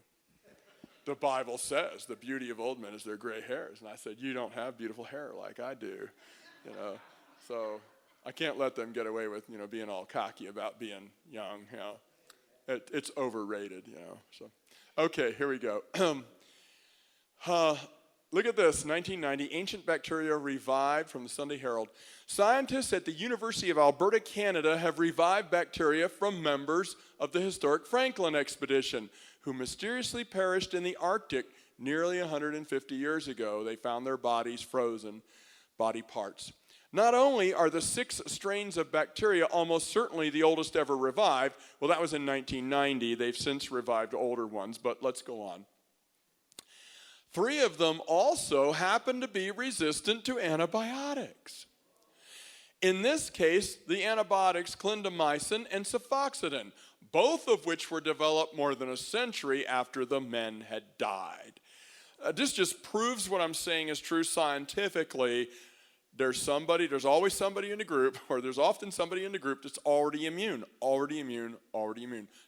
The Bible says the beauty of old men is their gray hairs. And I said, you don't have beautiful hair like I do. So I can't let them get away with, being all cocky about being young, It's overrated, So, okay, here we go. Look at this, 1990, ancient bacteria revived from the Sunday Herald. Scientists at the University of Alberta, Canada have revived bacteria from members of the historic Franklin expedition who mysteriously perished in the Arctic nearly 150 years ago. They found their bodies frozen, body parts. Not only are the 6 strains of bacteria almost certainly the oldest ever revived, well, that was in 1990. They've since revived older ones, but let's go on. 3 of them also happen to be resistant to antibiotics. In this case, the antibiotics clindamycin and cefoxitin, both of which were developed more than a century after the men had died. This just proves what I'm saying is true scientifically. There's always somebody in the group, or there's often somebody in the group that's already immune.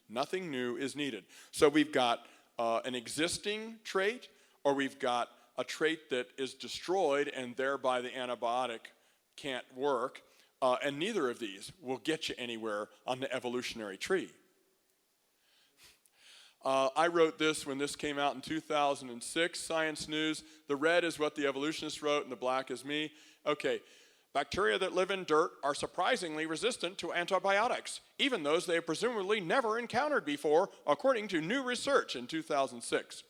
Nothing new is needed. So we've got an existing trait, or we've got a trait that is destroyed and thereby the antibiotic can't work. And neither of these will get you anywhere on the evolutionary tree. I wrote this when this came out in 2006, Science News. The red is what the evolutionists wrote and the black is me. Okay, bacteria that live in dirt are surprisingly resistant to antibiotics, even those they have presumably never encountered before, according to new research in 2006.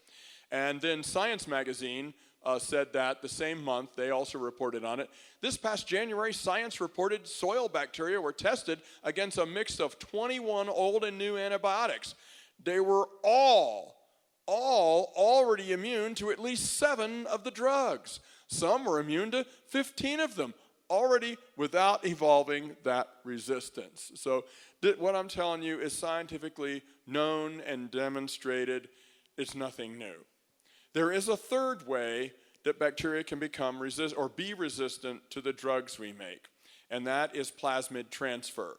And then Science magazine said that the same month. They also reported on it. This past January, Science reported soil bacteria were tested against a mix of 21 old and new antibiotics. They were all already immune to at least 7 of the drugs. Some were immune to 15 of them, already without evolving that resistance. So what I'm telling you is scientifically known and demonstrated. It's nothing new. There is a third way that bacteria can become or be resistant to the drugs we make, and that is plasmid transfer.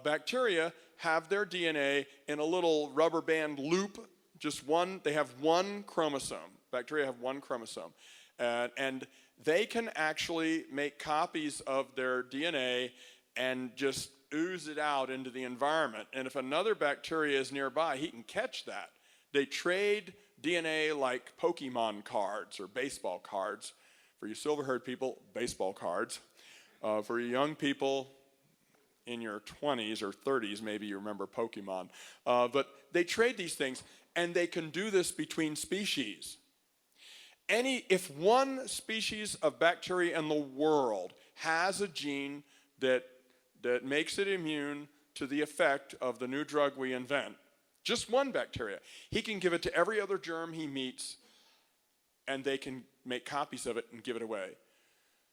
Bacteria have their DNA in a little rubber band loop, they have one chromosome. Bacteria have one chromosome. And they can actually make copies of their DNA and just ooze it out into the environment. And if another bacteria is nearby, he can catch that. They trade DNA like Pokemon cards or baseball cards. For you silver-haired people, baseball cards. For you young people in your 20s or 30s, maybe you remember Pokemon. But they trade these things, and they can do this between species. If one species of bacteria in the world has a gene that makes it immune to the effect of the new drug we invent, just one bacteria, he can give it to every other germ he meets, and they can make copies of it and give it away.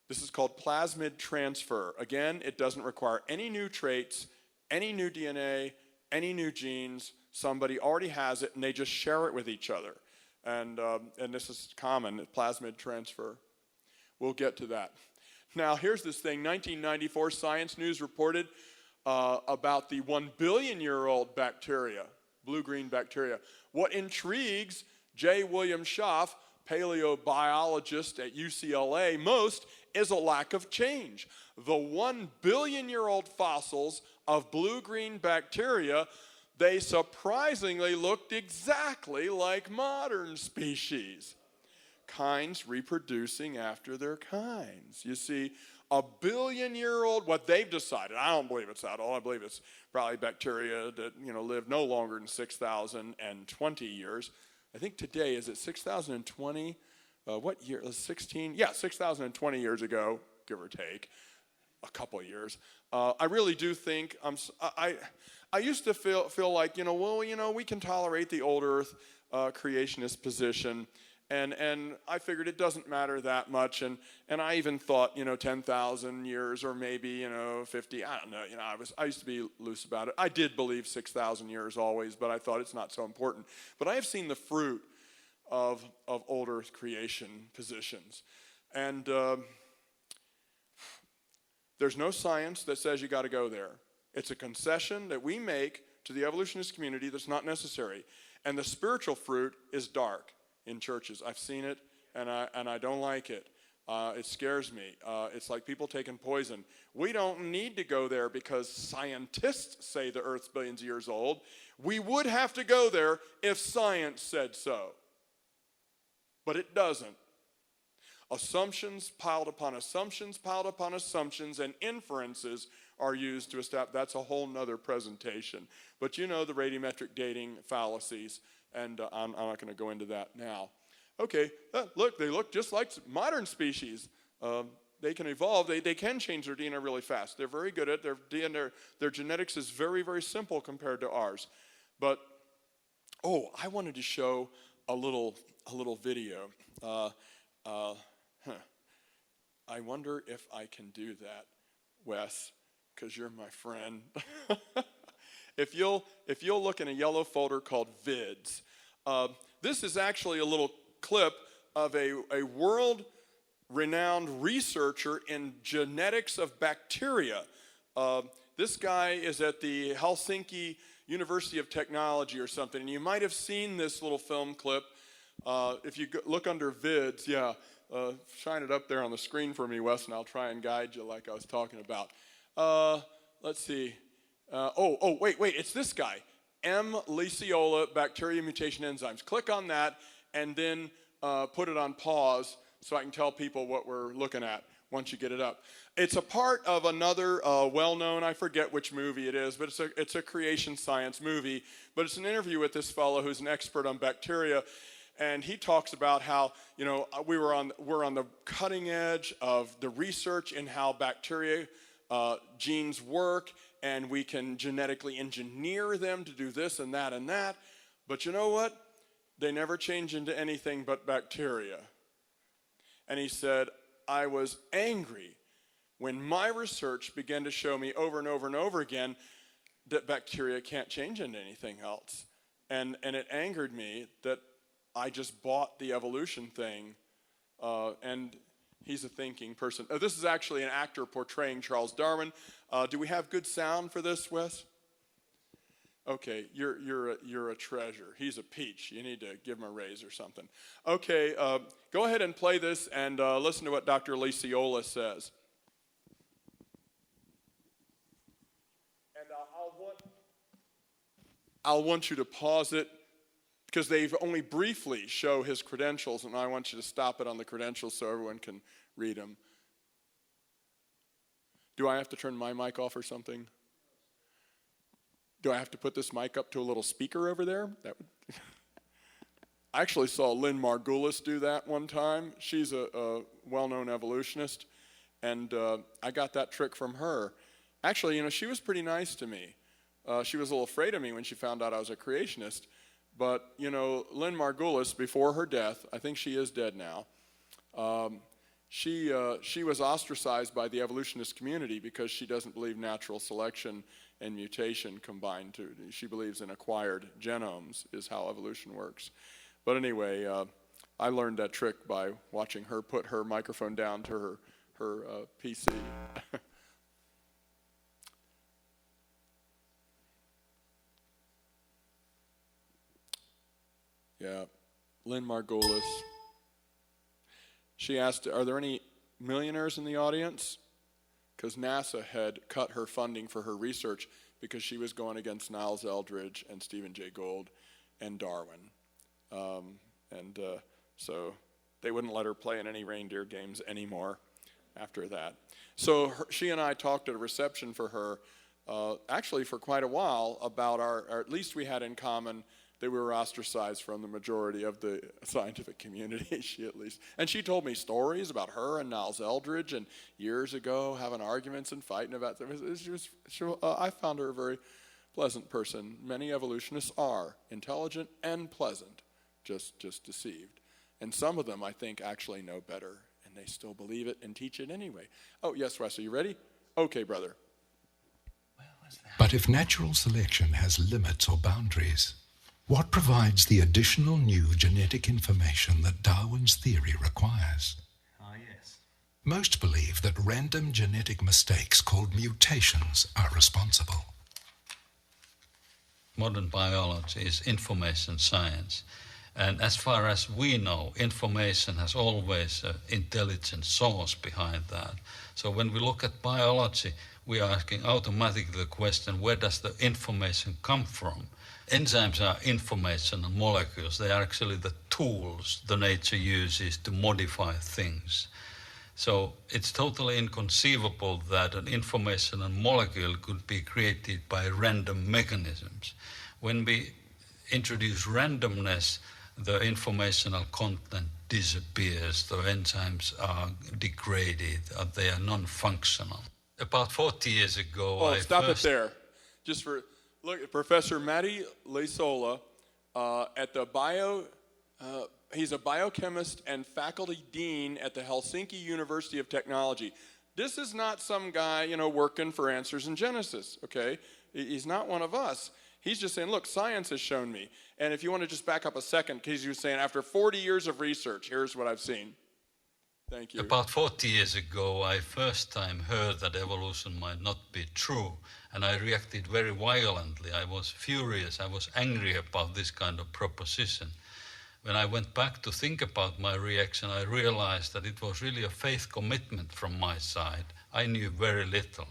This is called plasmid transfer. Again, it doesn't require any new traits, any new DNA, any new genes. Somebody already has it, and they just share it with each other. And this is common, plasmid transfer. We'll get to that. Now, here's this thing. 1994, Science News reported about the 1 billion-year-old bacteria, blue-green bacteria. What intrigues J. William Schaff, paleobiologist at UCLA, most is a lack of change. The 1 billion-year-old fossils of blue-green bacteria, they surprisingly looked exactly like modern species. Kinds reproducing after their kinds. You see, a billion-year-old, what they've decided, I don't believe it's that old. I believe it's probably bacteria that live no longer than 6,020 years. I think today, is it 6,020? What year? 16? Yeah, 6,020 years ago, give or take, a couple years. I really do think I used to feel like we can tolerate the old Earth creationist position. And I figured it doesn't matter that much, and I even thought 10,000 years or maybe 50. I don't know. I used to be loose about it. I did believe 6,000 years always, but I thought it's not so important. But I have seen the fruit of old Earth creation positions, and there's no science that says you got to go there. It's a concession that we make to the evolutionist community that's not necessary, and the spiritual fruit is dark. In churches, I've seen it, and I don't like it. It scares me. It's like people taking poison. We don't need to go there because scientists say the Earth's billions of years old. We would have to go there if science said so, but it doesn't. Assumptions piled upon assumptions piled upon assumptions, and inferences are used to establish. That's a whole nother presentation. But the radiometric dating fallacies. And I'm not going to go into that now. Okay, look, they look just like modern species. They can evolve. They can change their DNA really fast. They're very good at their DNA. Their genetics is very, very simple compared to ours. But I wanted to show a little video. I wonder if I can do that, Wes, because you're my friend. If you'll look in a yellow folder called Vids, this is actually a little clip of a world-renowned researcher in genetics of bacteria. This guy is at the Helsinki University of Technology or something, and you might have seen this little film clip If you look under vids, shine it up there on the screen for me, Wes, and I'll try and guide you like I was talking about. Let's see. Wait, it's this guy. M. Lesiola, bacteria mutation enzymes. Click on that and then put it on pause so I can tell people what we're looking at once you get it up. It's a part of another well-known, I forget which movie it is, but it's a creation science movie. But it's an interview with this fellow who's an expert on bacteria, and he talks about how, we're on the cutting edge of the research in how bacteria genes work, and we can genetically engineer them to do this and that and that. But you know what? They never change into anything but bacteria. And he said, I was angry when my research began to show me over and over and over again that bacteria can't change into anything else. And it angered me that I just bought the evolution thing. And he's a thinking person. This is actually an actor portraying Charles Darwin. Do we have good sound for this, Wes? Okay, you're a treasure. He's a peach. You need to give him a raise or something. Okay, go ahead and play this and listen to what Dr. Lesiola says. And I'll want you to pause it because they've only briefly show his credentials, and I want you to stop it on the credentials so everyone can read them. Do I have to turn my mic off or something? Do I have to put this mic up to a little speaker over there? I actually saw Lynn Margulis do that one time. She's a well-known evolutionist, and I got that trick from her. Actually, she was pretty nice to me. She was a little afraid of me when she found out I was a creationist. But, Lynn Margulis, before her death, I think she is dead now, she was ostracized by the evolutionist community because she doesn't believe natural selection and mutation combined. She believes in acquired genomes is how evolution works. But anyway, I learned that trick by watching her put her microphone down to her PC. Yeah, Lynn Margulis. She asked, are there any millionaires in the audience? Because NASA had cut her funding for her research because she was going against Niles Eldredge and Stephen Jay Gould and Darwin. So they wouldn't let her play in any reindeer games anymore after that. So she and I talked at a reception for her, actually for quite a while, about our at least we had in common that we were ostracized from the majority of the scientific community, she at least. And she told me stories about her and Niles Eldredge and years ago having arguments and fighting about them. I found her a very pleasant person. Many evolutionists are intelligent and pleasant, just deceived. And some of them, I think, actually know better, and they still believe it and teach it anyway. Oh, yes, Wes, are you ready? Okay, brother. But if natural selection has limits or boundaries, what provides the additional new genetic information that Darwin's theory requires? Yes. Most believe that random genetic mistakes called mutations are responsible. Modern biology is information science. And as far as we know, information has always an intelligent source behind that. So when we look at biology, we are asking automatically the question, where does the information come from? Enzymes are information molecules. They are actually the tools the nature uses to modify things. So it's totally inconceivable that an informational molecule could be created by random mechanisms. When we introduce randomness, the informational content disappears, the enzymes are degraded, they are non-functional. About 40 years ago, Stop it there. Look, Professor Matti Lesiola at the he's a biochemist and faculty dean at the Helsinki University of Technology. This is not some guy, working for Answers in Genesis, okay? He's not one of us. He's just saying, look, science has shown me. And if you want to just back up a second, because you're saying after 40 years of research, here's what I've seen. Thank you. About 40 years ago, I first time heard that evolution might not be true, and I reacted very violently. I was furious. I was angry about this kind of proposition. When I went back to think about my reaction, I realized that it was really a faith commitment from my side. I knew very little.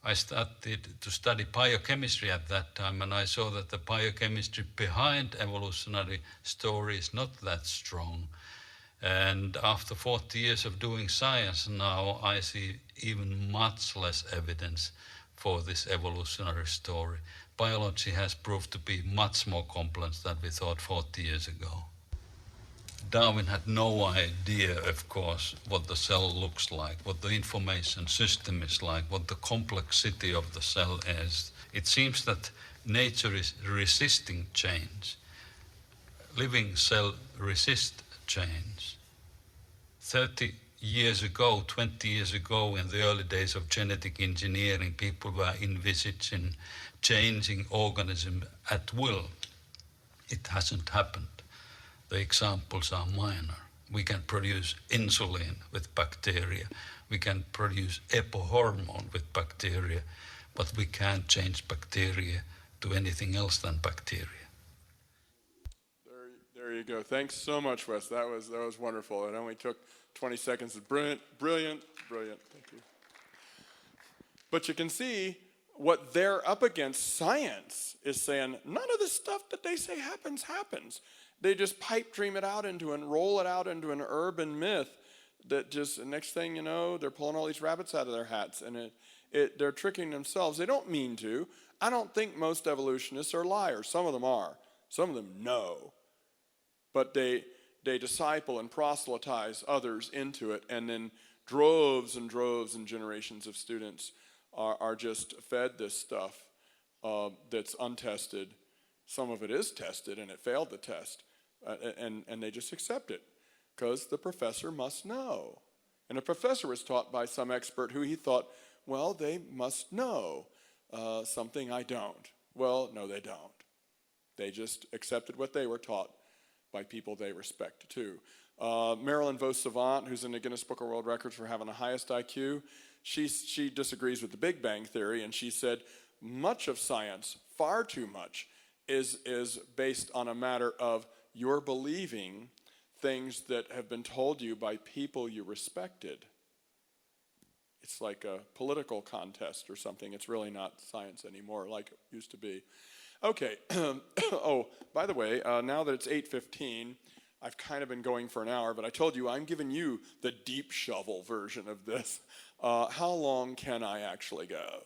I started to study biochemistry at that time, and I saw that the biochemistry behind evolutionary story is not that strong. And after 40 years of doing science now, I see even much less evidence for this evolutionary story. Biology has proved to be much more complex than we thought 40 years ago. Darwin had no idea, of course, what the cell looks like, what the information system is like, what the complexity of the cell is. It seems that nature is resisting change. Living cell resist change. 30 years ago, 20 years ago, in the early days of genetic engineering, people were envisaging changing organism at will. It hasn't happened. The examples are minor. We can produce insulin with bacteria. We can produce epohormone with bacteria, but we can't change bacteria to anything else than bacteria. There you go. Thanks so much, Wes. That was wonderful. It only took 20 seconds. Brilliant. Thank you. But you can see what they're up against. Science is saying none of the stuff that they say happens. They just pipe dream it out into and roll it out into an urban myth that just next thing you know, they're pulling all these rabbits out of their hats, and they're tricking themselves. They don't mean to. I don't think most evolutionists are liars. Some of them are. Some of them know. But they disciple and proselytize others into it, and then droves and generations of students are just fed this stuff that's untested. Some of it is tested, and it failed the test. And they just accept it because the professor must know. And the professor was taught by some expert who he thought, well, they must know something I don't. Well, no, they don't. They just accepted what they were taught by people they respect too. Marilyn Vos Savant, who's in the Guinness Book of World Records for having the highest IQ, she disagrees with the Big Bang Theory, and she said much of science, far too much, is based on a matter of you're believing things that have been told you by people you respected. It's like a political contest or something. It's really not science anymore like it used to be. Okay. Oh, by the way, now that it's 8:15, I've kind of been going for an hour, but I told you I'm giving you the deep shovel version of this. How long can I actually go?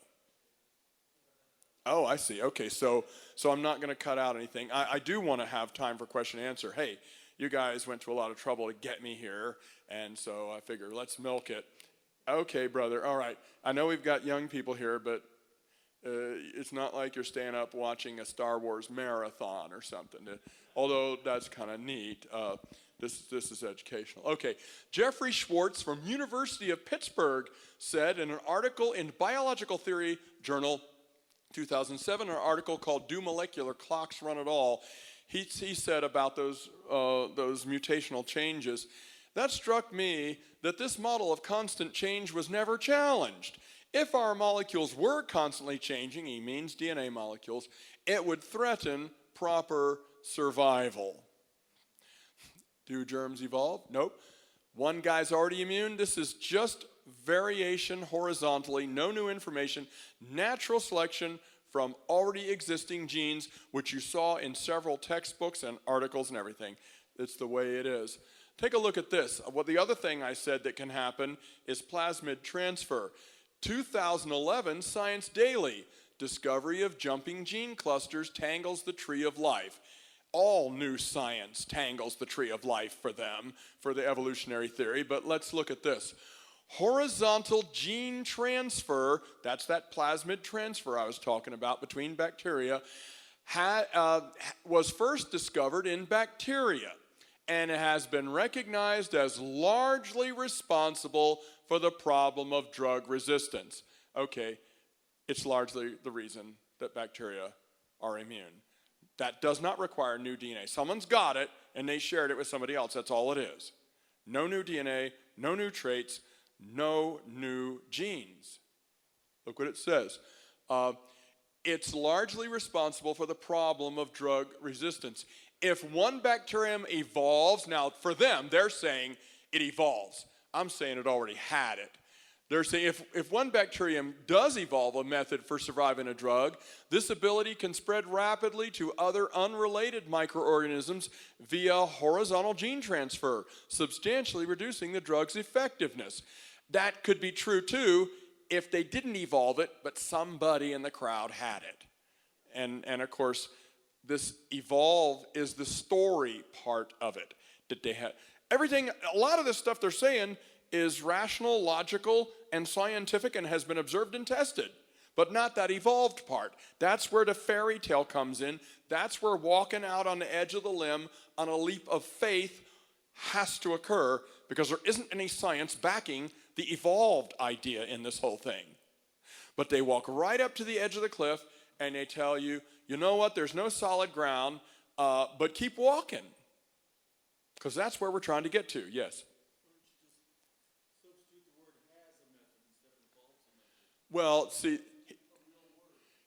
Oh, I see. Okay, so I'm not going to cut out anything. I do want to have time for question and answer. Hey, you guys went to a lot of trouble to get me here, and so I figure let's milk it. Okay, brother. All right. I know we've got young people here, but it's not like you're staying up watching a Star Wars marathon or something. Although that's kind of neat. This is educational. Okay, Jeffrey Schwartz from University of Pittsburgh said in an article in Biological Theory Journal, 2007, an article called "Do Molecular Clocks Run at All?" He said about those mutational changes, that struck me that this model of constant change was never challenged. If our molecules were constantly changing, he means DNA molecules, it would threaten proper survival. Do germs evolve? Nope. One guy's already immune. This is just variation horizontally, no new information, natural selection from already existing genes, which you saw in several textbooks and articles and everything. It's the way it is. Take a look at this. Well, the other thing I said that can happen is plasmid transfer. 2011 Science Daily, discovery of jumping gene clusters tangles the tree of life. All new science tangles the tree of life for them, for the evolutionary theory, but let's look at this. Horizontal gene transfer, that's that plasmid transfer I was talking about between bacteria, was first discovered in bacteria, and it has been recognized as largely responsible for the problem of drug resistance. Okay, it's largely the reason that bacteria are immune. That does not require new DNA. Someone's got it, and they shared it with somebody else. That's all it is. No new DNA, no new traits, no new genes. Look what it says. It's largely responsible for the problem of drug resistance. if one bacterium evolves, now for them, they're saying it evolves. I'm saying it already had it. They're saying if one bacterium does evolve a method for surviving a drug, this ability can spread rapidly to other unrelated microorganisms via horizontal gene transfer, substantially reducing the drug's effectiveness. That could be true too if they didn't evolve it, but somebody in the crowd had it. And of course, this evolve is the story part of it that they had. Everything, a lot of this stuff they're saying is rational, logical, and scientific and has been observed and tested, but not that evolved part. That's where the fairy tale comes in. That's where walking out on the edge of the limb on a leap of faith has to occur, because there isn't any science backing the evolved idea in this whole thing. But they walk right up to the edge of the cliff and they tell you, you know what, there's no solid ground, but keep walking. Because that's where we're trying to get to, yes. Well, see,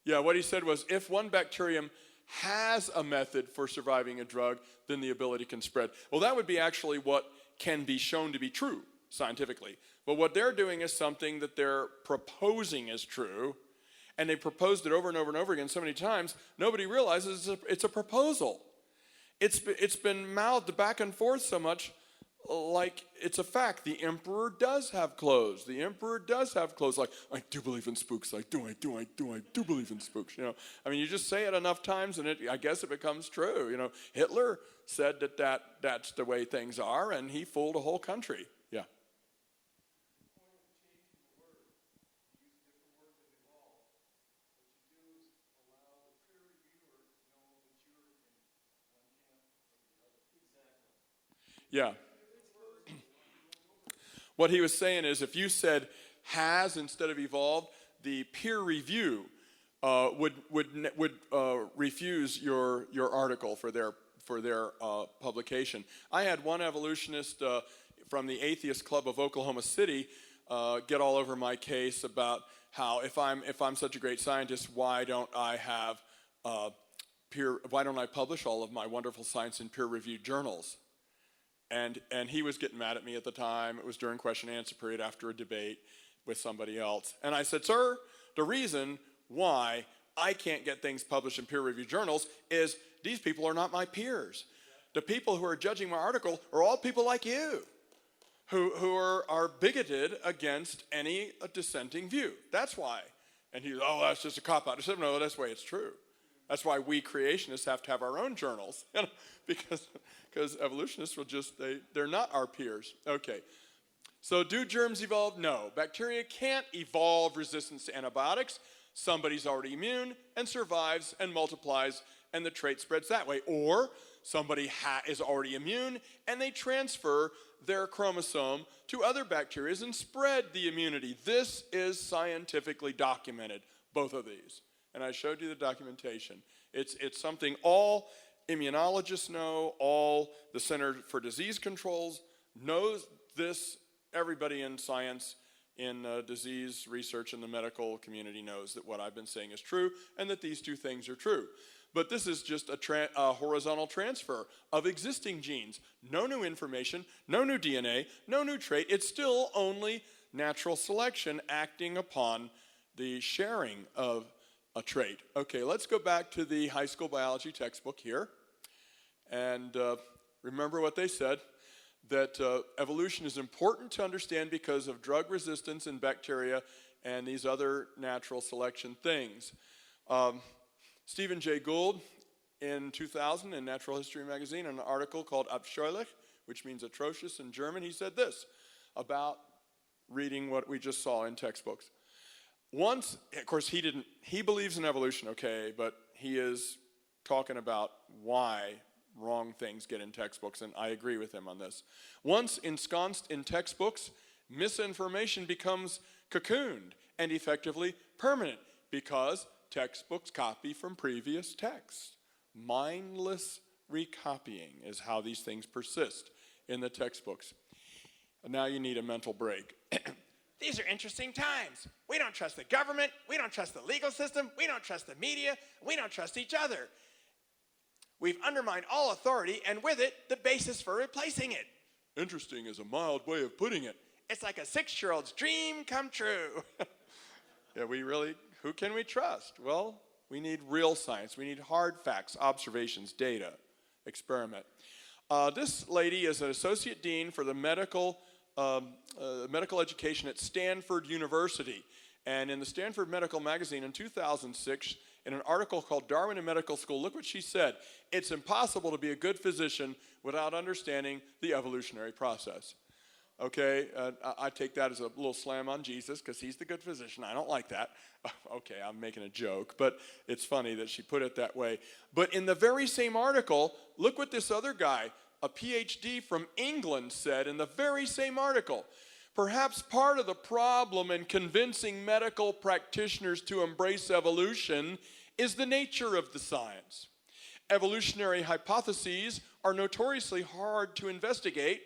yeah, what he said was if one bacterium has a method for surviving a drug, then the ability can spread. Well, that would be actually what can be shown to be true scientifically. But what they're doing is something that they're proposing is true, and they proposed it over and over and over again so many times, nobody realizes it's a proposal. It's been mouthed back and forth so much, like it's a fact. The emperor does have clothes. The emperor does have clothes. Like, I do believe in spooks. I do believe in spooks. You know, I mean, you just say it enough times, and I guess it becomes true. You know, Hitler said that's the way things are, and he fooled a whole country. Yeah. Yeah. What he was saying is if you said has instead of evolved, the peer review would refuse your article for their publication. I had one evolutionist from the Atheist Club of Oklahoma City get all over my case about how if I'm such a great scientist, why don't I publish all of my wonderful science in peer-reviewed journals? And he was getting mad at me at the time. It was during question and answer period after a debate with somebody else. And I said, sir, the reason why I can't get things published in peer-reviewed journals is these people are not my peers. The people who are judging my article are all people like you who are bigoted against any dissenting view. That's why. And he was, oh, that's just a cop-out. I said, no, that's the way it's true. That's why we creationists have to have our own journals, because evolutionists will just, they're not our peers. Okay, so do germs evolve? No. Bacteria can't evolve resistance to antibiotics. Somebody's already immune and survives and multiplies, and the trait spreads that way. Or somebody is already immune and they transfer their chromosome to other bacteria and spread the immunity. This is scientifically documented, both of these. And I showed you the documentation. It's something all immunologists know, all the Center for Disease Controls knows this. Everybody in science, in disease research in the medical community knows that what I've been saying is true and that these two things are true. But this is just a horizontal transfer of existing genes. No new information, no new DNA, no new trait. It's still only natural selection acting upon the sharing of a trait. Okay, let's go back to the high school biology textbook here. And remember what they said, that evolution is important to understand because of drug resistance in bacteria and these other natural selection things. Stephen Jay Gould, in 2000, in Natural History magazine, an article called Abscheulich, which means atrocious in German, he said this about reading what we just saw in textbooks. Once, of course, he believes in evolution, okay, but he is talking about why wrong things get in textbooks, and I agree with him on this. Once ensconced in textbooks, misinformation becomes cocooned and effectively permanent because textbooks copy from previous texts. Mindless recopying is how these things persist in the textbooks. And now you need a mental break. These are interesting times. We don't trust the government. We don't trust the legal system. We don't trust the media. We don't trust each other. We've undermined all authority, and with it, the basis for replacing it. Interesting is a mild way of putting it. It's like a 6-year-old's dream come true. Yeah, who can we trust? Well, we need real science. We need hard facts, observations, data, experiment. This lady is an associate dean for the medical education at Stanford University. And in the Stanford Medical Magazine in 2006, in an article called Darwin in Medical School, look what she said. It's impossible to be a good physician without understanding the evolutionary process. Okay, I take that as a little slam on Jesus because he's the good physician. I don't like that. Okay, I'm making a joke, but it's funny that she put it that way. But in the very same article, look what this other guy, a PhD from England, said in the very same article. Perhaps part of the problem in convincing medical practitioners to embrace evolution is the nature of the science. Evolutionary hypotheses are notoriously hard to investigate.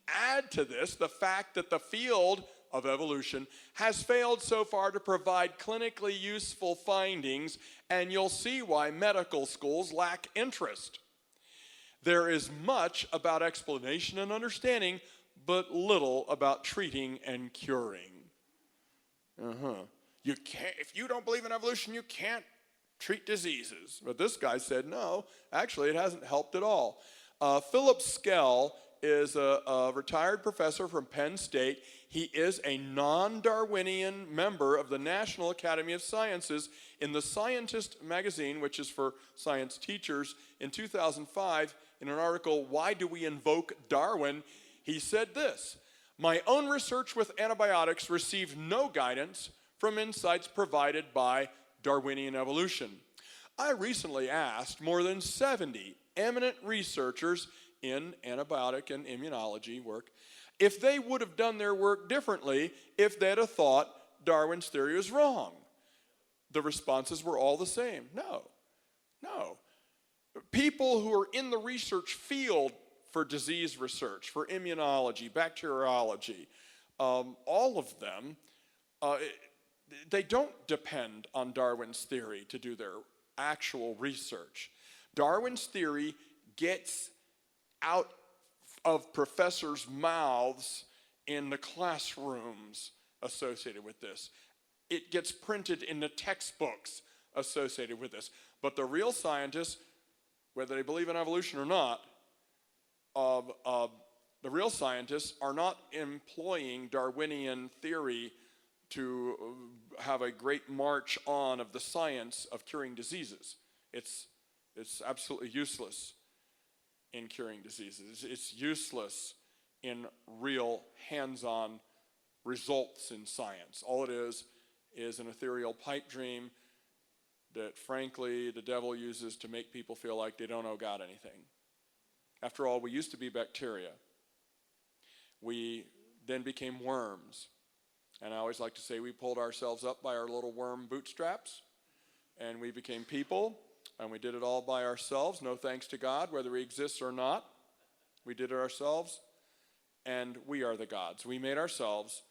Add to this the fact that the field of evolution has failed so far to provide clinically useful findings, and you'll see why medical schools lack interest. There is much about explanation and understanding, but little about treating and curing. You can't, if you don't believe in evolution, you can't treat diseases. But this guy said, no, actually it hasn't helped at all. Philip Skell is a retired professor from Penn State. He is a non-Darwinian member of the National Academy of Sciences. In the Scientist magazine, which is for science teachers, in 2005, in an article, Why Do We Invoke Darwin?, he said this: my own research with antibiotics received no guidance from insights provided by Darwinian evolution. I recently asked more than 70 eminent researchers in antibiotic and immunology work if they would have done their work differently if they'd have thought Darwin's theory was wrong. The responses were all the same. No. People who are in the research field for disease research, for immunology, bacteriology, all of them, they don't depend on Darwin's theory to do their actual research. Darwin's theory gets out of professors' mouths in the classrooms associated with this. It gets printed in the textbooks associated with this. But the real scientists, whether they believe in evolution or not, the real scientists are not employing Darwinian theory to have a great march on of the science of curing diseases. It's absolutely useless in curing diseases. It's useless in real hands-on results in science. All it is an ethereal pipe dream that, frankly, the devil uses to make people feel like they don't owe God anything. After all, we used to be bacteria. We then became worms. And I always like to say we pulled ourselves up by our little worm bootstraps, and we became people, and we did it all by ourselves, no thanks to God, whether He exists or not. We did it ourselves, and we are the gods. We made ourselves.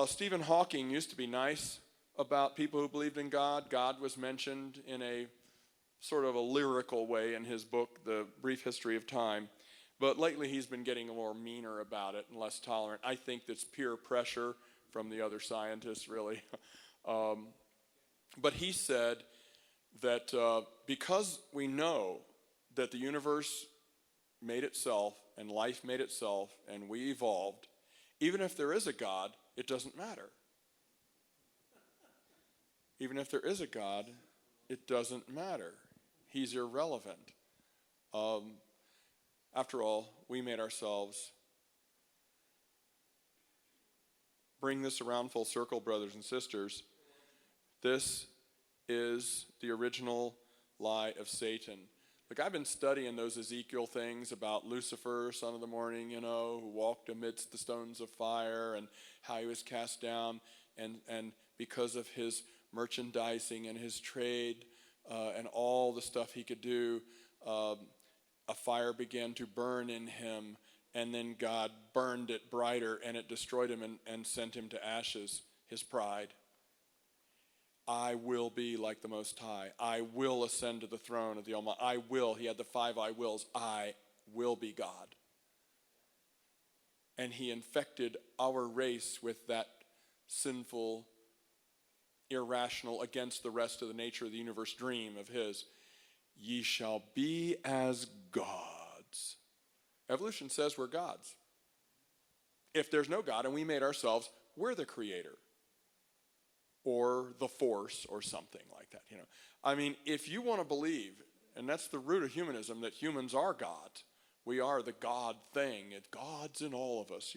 Stephen Hawking used to be nice about people who believed in God. God was mentioned in a sort of a lyrical way in his book, The Brief History of Time. But lately he's been getting more meaner about it and less tolerant. I think that's peer pressure from the other scientists, really. But he said that because we know that the universe made itself and life made itself and we evolved, even if there is a God, it doesn't matter. Even if there is a God, it doesn't matter. He's irrelevant. After all, we made ourselves. Bring this around full circle, brothers and sisters. This is the original lie of Satan. Look, I've been studying those Ezekiel things about Lucifer, son of the morning, who walked amidst the stones of fire and how he was cast down. And because of his merchandising and his trade and all the stuff he could do, a fire began to burn in him, and then God burned it brighter, and it destroyed him and sent him to ashes, his pride. I will be like the Most High. I will ascend to the throne of the Almighty. I will. He had the 5 I wills. I will be God. And he infected our race with that sinful, irrational, against the rest of the nature of the universe dream of his. Ye shall be as gods. Evolution says we're gods. If there's no God and we made ourselves, we're the creator. Or the force or something like that. I mean, if you want to believe, and that's the root of humanism, that humans are God. We are the God thing. God's in all of us,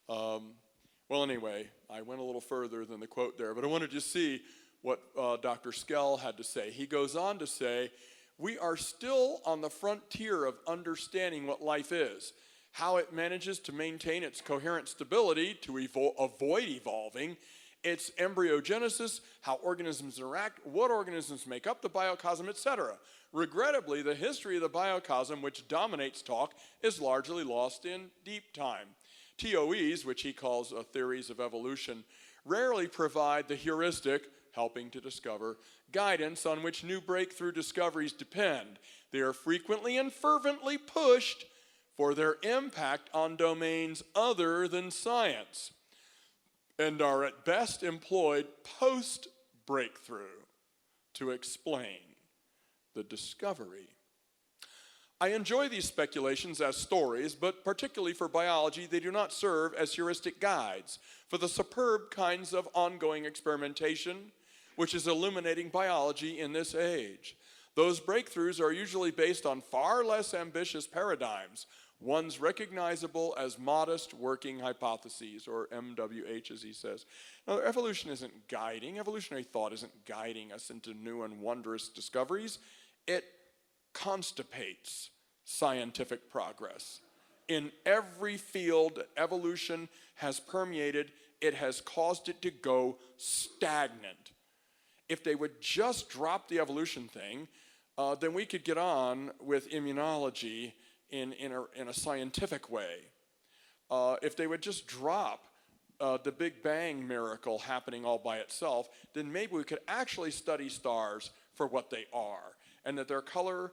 Well, anyway, I went a little further than the quote there, but I wanted to see what Dr. Skell had to say. He goes on to say, we are still on the frontier of understanding what life is, how it manages to maintain its coherent stability to avoid evolving, its embryogenesis, how organisms interact, what organisms make up the biocosm, etc. Regrettably, the history of the biocosm, which dominates talk, is largely lost in deep time. TOEs, which he calls theories of evolution, rarely provide the heuristic, helping to discover, guidance on which new breakthrough discoveries depend. They are frequently and fervently pushed for their impact on domains other than science, and are at best employed post-breakthrough to explain the discovery. I enjoy these speculations as stories, but particularly for biology, they do not serve as heuristic guides for the superb kinds of ongoing experimentation which is illuminating biology in this age. Those breakthroughs are usually based on far less ambitious paradigms, ones recognizable as modest working hypotheses, or MWH as he says. Now, evolution isn't guiding, evolutionary thought isn't guiding us into new and wondrous discoveries. It constipates scientific progress. In every field evolution has permeated, it has caused it to go stagnant. If they would just drop the evolution thing, then we could get on with immunology in a scientific way. If they would just drop the Big Bang miracle happening all by itself, then maybe we could actually study stars for what they are, and that their color,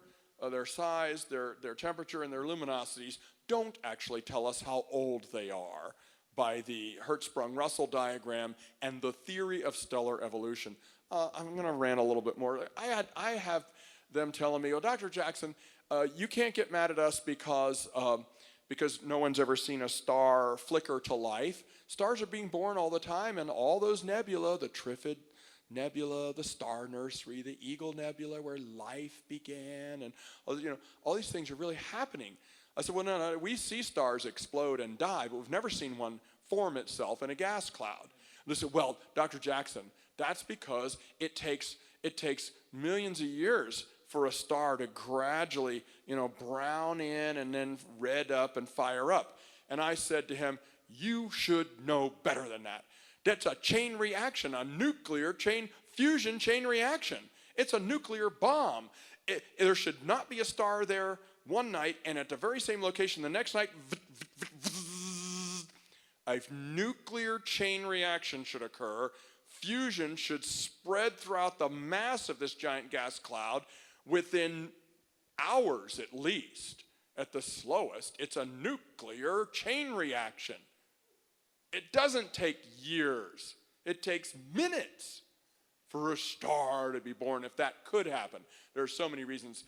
their size, their temperature, and their luminosities don't actually tell us how old they are by the Hertzsprung-Russell diagram and the theory of stellar evolution. I'm going to rant a little bit more. I have them telling me, oh, Dr. Jackson, you can't get mad at us because no one's ever seen a star flicker to life. Stars are being born all the time, and all those nebula, the Trifid Nebula, the Star Nursery, the Eagle Nebula, where life began, and all these things are really happening. I said, well, no, we see stars explode and die, but we've never seen one form itself in a gas cloud. And they said, well, Dr. Jackson, that's because it takes millions of years for a star to gradually, brown in and then red up and fire up. And I said to him, you should know better than that. That's a chain reaction, a nuclear fusion chain reaction. It's a nuclear bomb. There should not be a star there one night and at the very same location the next night, a nuclear chain reaction should occur. Fusion should spread throughout the mass of this giant gas cloud within hours at least. At the slowest, it's a nuclear chain reaction. It doesn't take years. It takes minutes for a star to be born, if that could happen. There are so many reasons,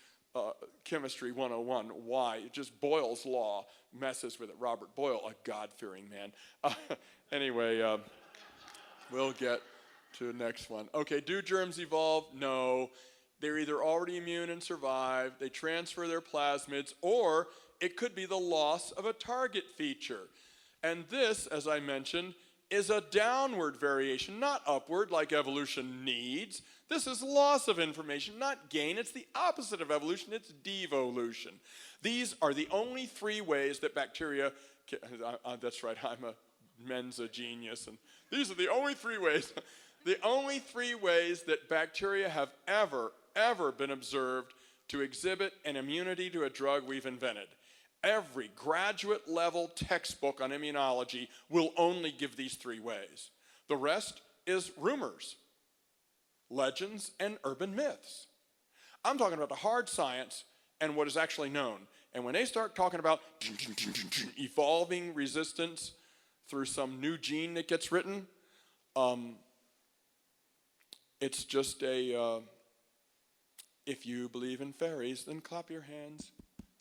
Chemistry 101, why. Just Boyle's law messes with it. Robert Boyle, a God-fearing man. Anyway, we'll get to the next one. Okay, do germs evolve? No. They're either already immune and survive, they transfer their plasmids, or it could be the loss of a target feature. And this, as I mentioned, is a downward variation, not upward like evolution needs. This is loss of information, not gain. It's the opposite of evolution, it's devolution. These are the only 3 ways that bacteria, that's right, I'm a Mensa genius, and these are the only 3 ways, the only 3 ways that bacteria have ever been observed to exhibit an immunity to a drug we've invented. Every graduate level textbook on immunology will only give these 3 ways. The rest is rumors. legends, and urban myths. I'm talking about the hard science and what is actually known. And when they start talking about evolving resistance through some new gene that gets written, it's just a, if you believe in fairies, then clap your hands.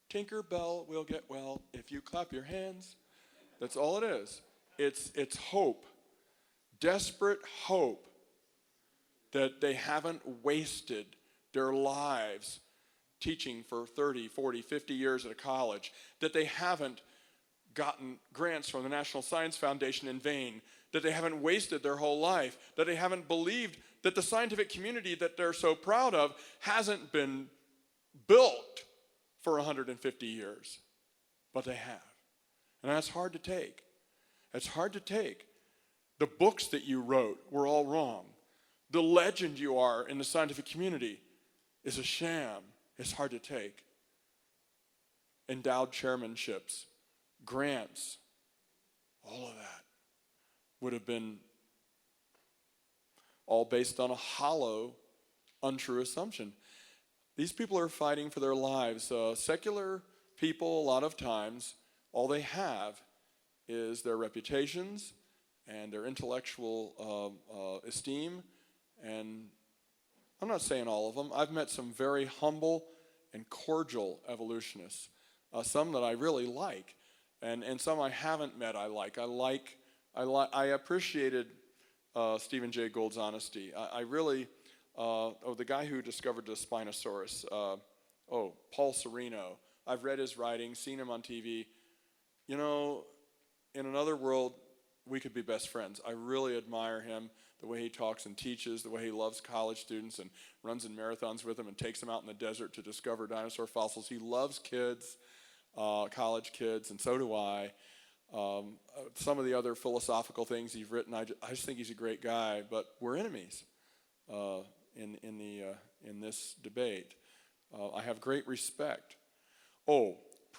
Tinker Bell will get well if you clap your hands. That's all it is. It's hope, desperate hope that they haven't wasted their lives teaching for 30, 40, 50 years at a college, that they haven't gotten grants from the National Science Foundation in vain, that they haven't wasted their whole life, that they haven't believed that the scientific community that they're so proud of hasn't been built for 150 years. But they have. And that's hard to take. It's hard to take. The books that you wrote were all wrong. The legend you are in the scientific community is a sham. It's hard to take. Endowed chairmanships, grants, all of that would have been all based on a hollow, untrue assumption. These people are fighting for their lives. Secular people, a lot of times, all they have is their reputations and their intellectual esteem. And I'm not saying all of them. I've met some very humble and cordial evolutionists, some that I really like, and some I haven't met I like. I appreciated Stephen Jay Gould's honesty. I really, the guy who discovered the Spinosaurus, Paul Sereno. I've read his writings, seen him on TV. You know, in another world, we could be best friends. I really admire him, the way he talks and teaches, the way he loves college students and runs in marathons with them and takes them out in the desert to discover dinosaur fossils. He loves kids, college kids, and so do I. Some of the other philosophical things he's written, I just think he's a great guy, but we're enemies in this debate. I have great respect.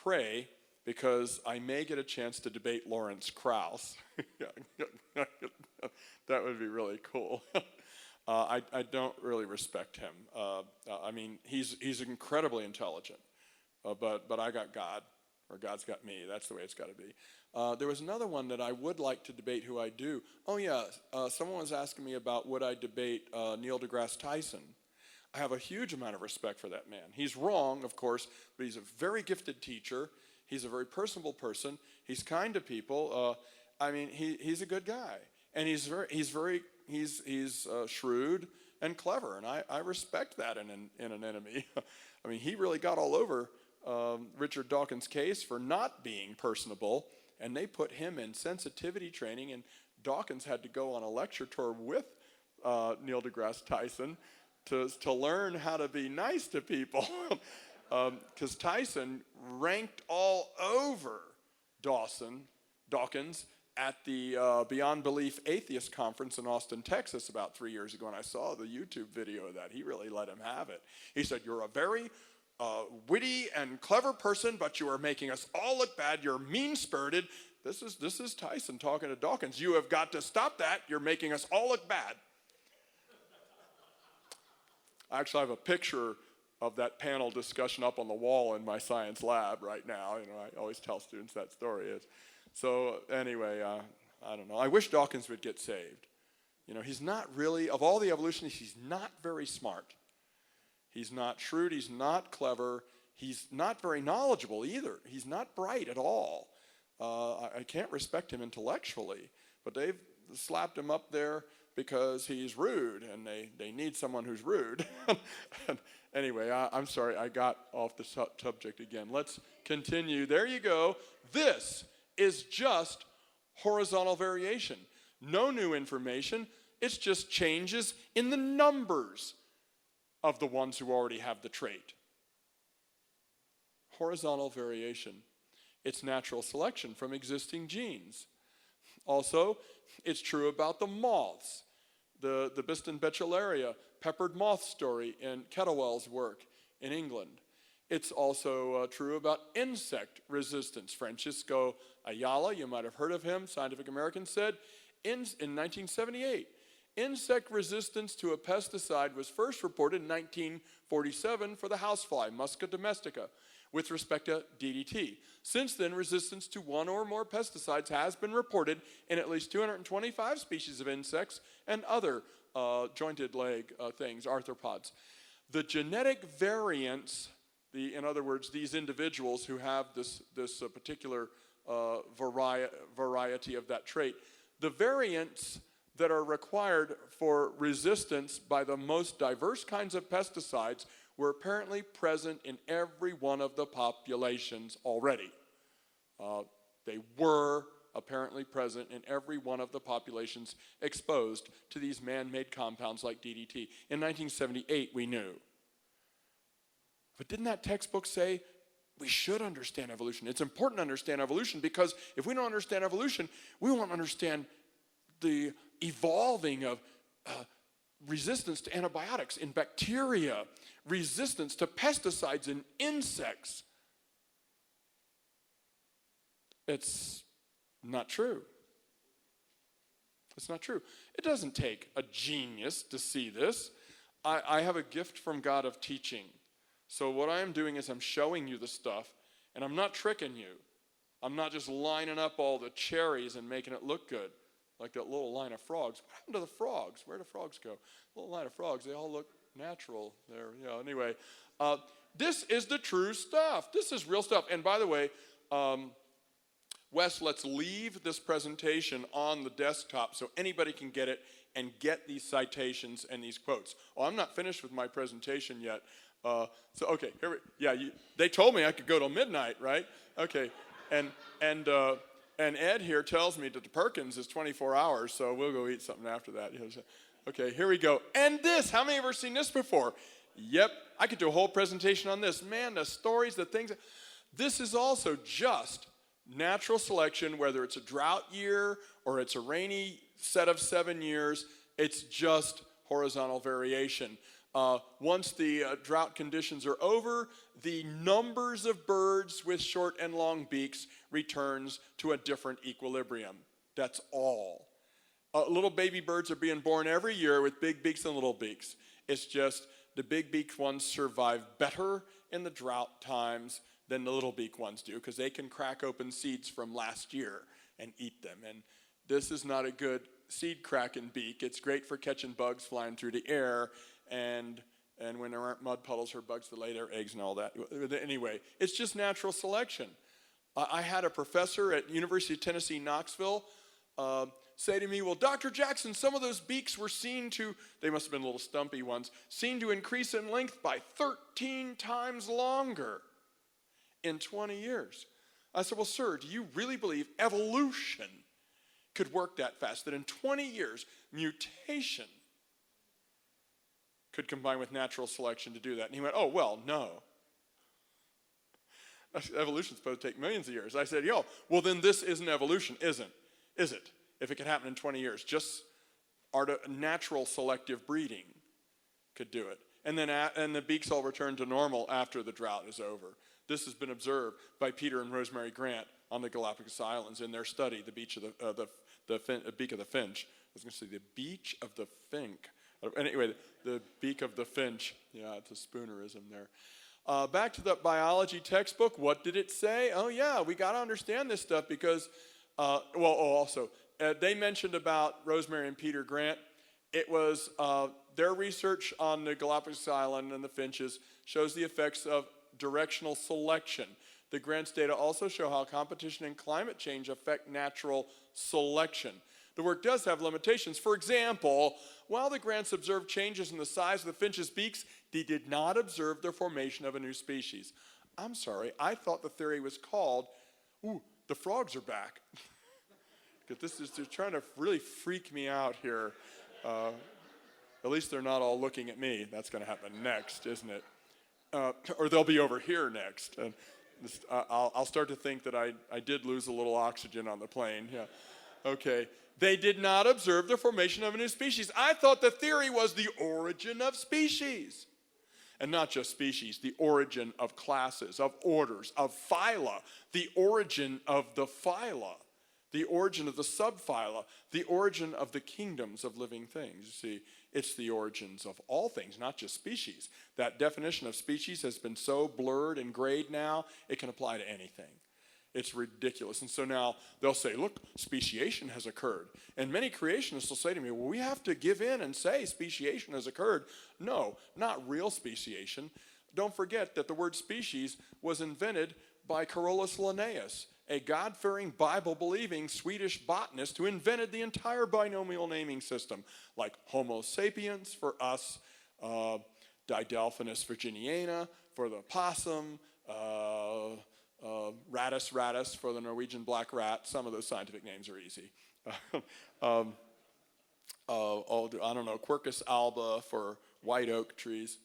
Pray, because I may get a chance to debate Lawrence Krauss. That would be really cool. I don't really respect him. I mean, he's incredibly intelligent, but I got God, or God's got me. That's the way it's got to be. There was another one that I would like to debate who I do. Someone was asking me about would I debate Neil deGrasse Tyson. I have a huge amount of respect for that man. He's wrong, of course, but he's a very gifted teacher. He's a very personable person. He's kind to people. He's a good guy, and he's shrewd and clever, and I respect that in an enemy. I mean, he really got all over Richard Dawkins' case for not being personable, and they put him in sensitivity training, and Dawkins had to go on a lecture tour with Neil deGrasse Tyson to learn how to be nice to people. Because Tyson ranked all over Dawkins at the Beyond Belief Atheist Conference in Austin, Texas about 3 years ago, and I saw the YouTube video of that. He really let him have it. He said, "You're a very witty and clever person, but you are making us all look bad. You're mean-spirited." This is Tyson talking to Dawkins. "You have got to stop that. You're making us all look bad." I actually have a picture of that panel discussion up on the wall in my science lab right now. You know, I always tell students that story is. So anyway, I don't know. I wish Dawkins would get saved. You know, he's not really, of all the evolutionists, he's not very smart. He's not shrewd, he's not clever, he's not very knowledgeable either. He's not bright at all. I can't respect him intellectually, but they've slapped him up there because he's rude, and they need someone who's rude. Anyway, I'm sorry, I got off the subject again. Let's continue. There you go. This is just horizontal variation. No new information. It's just changes in the numbers of the ones who already have the trait. Horizontal variation. It's natural selection from existing genes. Also, it's true about the moths. The Biston betullaria peppered moth story in Kettlewell's work in England. It's also true about insect resistance. Francisco Ayala, you might have heard of him, Scientific American, said in 1978, Insect resistance to a pesticide was first reported in 1947 for the housefly, Musca domestica, with respect to DDT. Since then, resistance to one or more pesticides has been reported in at least 225 species of insects and other jointed leg things, arthropods. The genetic variants, in other words, these individuals who have this particular variety of that trait, the variants that are required for resistance by the most diverse kinds of pesticides were apparently present in every one of the populations already. They were apparently present in every one of the populations exposed to these man-made compounds like DDT. In 1978, we knew. But didn't that textbook say we should understand evolution? It's important to understand evolution because if we don't understand evolution, we won't understand the evolving of resistance to antibiotics in bacteria, resistance to pesticides in insects. It's not true. It's not true. It doesn't take a genius to see this. I have a gift from God of teaching. So what I am doing is I'm showing you the stuff, and I'm not tricking you. I'm not just lining up all the cherries and making it look good, like that little line of frogs. What happened to the frogs? Where do frogs go? Little line of frogs, they all look natural there. Anyway, this is the true stuff. This is real stuff. And by the way, Wes, let's leave this presentation on the desktop so anybody can get it and get these citations and these quotes. Oh, I'm not finished with my presentation yet. Okay, they told me I could go till midnight, right? Okay, and Ed here tells me that the Perkins is 24 hours, so we'll go eat something after that. Okay, here we go. And this, how many have ever seen this before? Yep, I could do a whole presentation on this. Man, the stories, the things. This is also just natural selection, whether it's a drought year or it's a rainy set of 7 years. It's just horizontal variation. Once the drought conditions are over, the numbers of birds with short and long beaks returns to a different equilibrium. That's all. Little baby birds are being born every year with big beaks and little beaks. It's just the big beaked ones survive better in the drought times than the little beak ones do because they can crack open seeds from last year and eat them. And this is not a good seed cracking beak. It's great for catching bugs flying through the air and when there aren't mud puddles or bugs that lay their eggs and all that. Anyway, it's just natural selection. I had a professor at University of Tennessee, Knoxville, say to me, well, Dr. Jackson, some of those beaks were seen to, they must have been little stumpy ones, seen to increase in length by 13 times longer in 20 years. I said, well, sir, do you really believe evolution could work that fast, that in 20 years, mutation could combine with natural selection to do that? And he went, oh, well, no. Evolution's supposed to take millions of years. I said, well, then this isn't evolution, is it? If it could happen in 20 years, just natural selective breeding could do it. And then and the beaks all return to normal after the drought is over. This has been observed by Peter and Rosemary Grant on the Galapagos Islands in their study, the beak of the finch. I was going to say the beach of the fink. Anyway, the beak of the finch. Yeah, it's a Spoonerism there. Back to the biology textbook. What did it say? Oh, yeah, we got to understand this stuff because, they mentioned about Rosemary and Peter Grant. It was their research on the Galapagos Island and the finches shows the effects of directional selection. The Grant's data also show how competition and climate change affect natural selection. The work does have limitations. For example, while the Grants observed changes in the size of the finches' beaks, they did not observe the formation of a new species. I'm sorry, I thought the theory was called, the frogs are back. Because they're trying to really freak me out here. At least they're not all looking at me. That's going to happen next, isn't it? Or they'll be over here next. And I'll start to think that I did lose a little oxygen on the plane. Yeah. Okay. They did not observe the formation of a new species. I thought the theory was the origin of species. And not just species, the origin of classes, of orders, of phyla, the origin of the phyla. the origin of the subphyla, the origin of the kingdoms of living things. You see, it's the origins of all things, not just species. That definition of species has been so blurred and grayed now, it can apply to anything. It's ridiculous. And so now they'll say, look, speciation has occurred. And many creationists will say to me, well, we have to give in and say speciation has occurred. No, not real speciation. Don't forget that the word species was invented by Carolus Linnaeus, a God-fearing, Bible-believing Swedish botanist who invented the entire binomial naming system, like Homo sapiens for us, Didelphinus virginiana for the possum, Rattus rattus for the Norwegian black rat. Some of those scientific names are easy. I don't know, Quercus alba for white oak trees.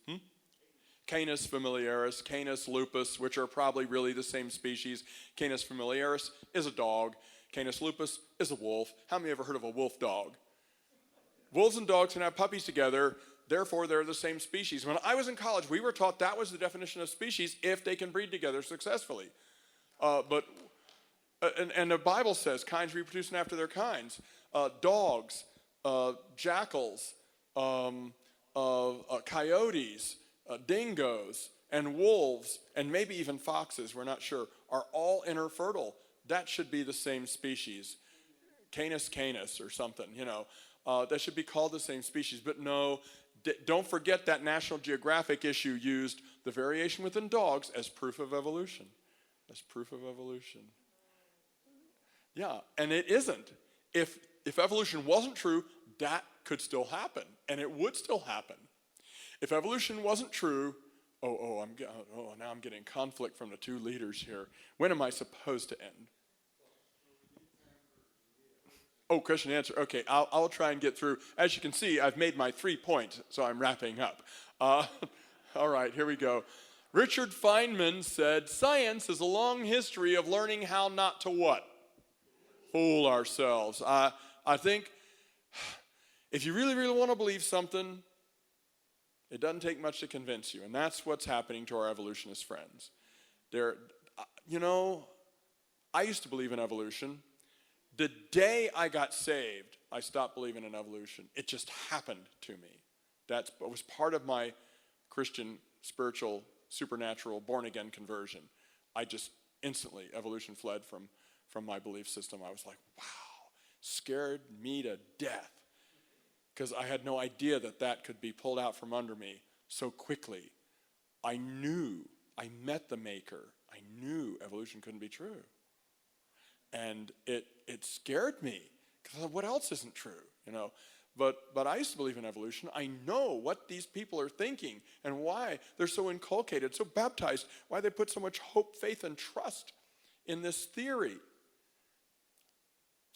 Canis familiaris, Canis lupus, which are probably really the same species. Canis familiaris is a dog. Canis lupus is a wolf. How many ever heard of a wolf dog? Wolves and dogs can have puppies together, therefore they're the same species. When I was in college, we were taught that was the definition of species if they can breed together successfully. And the Bible says kinds reproducing after their kinds. Dogs, jackals, coyotes, dingoes, and wolves, and maybe even foxes, we're not sure, are all interfertile. That should be the same species. Canis canis or something, that should be called the same species. But no, don't forget that National Geographic issue used the variation within dogs as proof of evolution. As proof of evolution. Yeah, and it isn't. If evolution wasn't true, that could still happen, and it would still happen. If evolution wasn't true, now I'm getting conflict from the two leaders here. When am I supposed to end? Oh, question and answer. Okay, I'll try and get through. As you can see, I've made my 3 points, so I'm wrapping up. All right, here we go. Richard Feynman said, science is a long history of learning how not to what? Fool ourselves. I think if you really, really want to believe something, it doesn't take much to convince you. And that's what's happening to our evolutionist friends. I used to believe in evolution. The day I got saved, I stopped believing in evolution. It just happened to me. That was part of my Christian, spiritual, supernatural, born-again conversion. I just instantly, evolution fled from my belief system. I was like, wow, scared me to death. Because I had no idea that could be pulled out from under me so quickly. I met the maker. I knew evolution couldn't be true. And it scared me, because what else isn't true, But I used to believe in evolution. I know what these people are thinking and why they're so inculcated, so baptized, why they put so much hope, faith, and trust in this theory.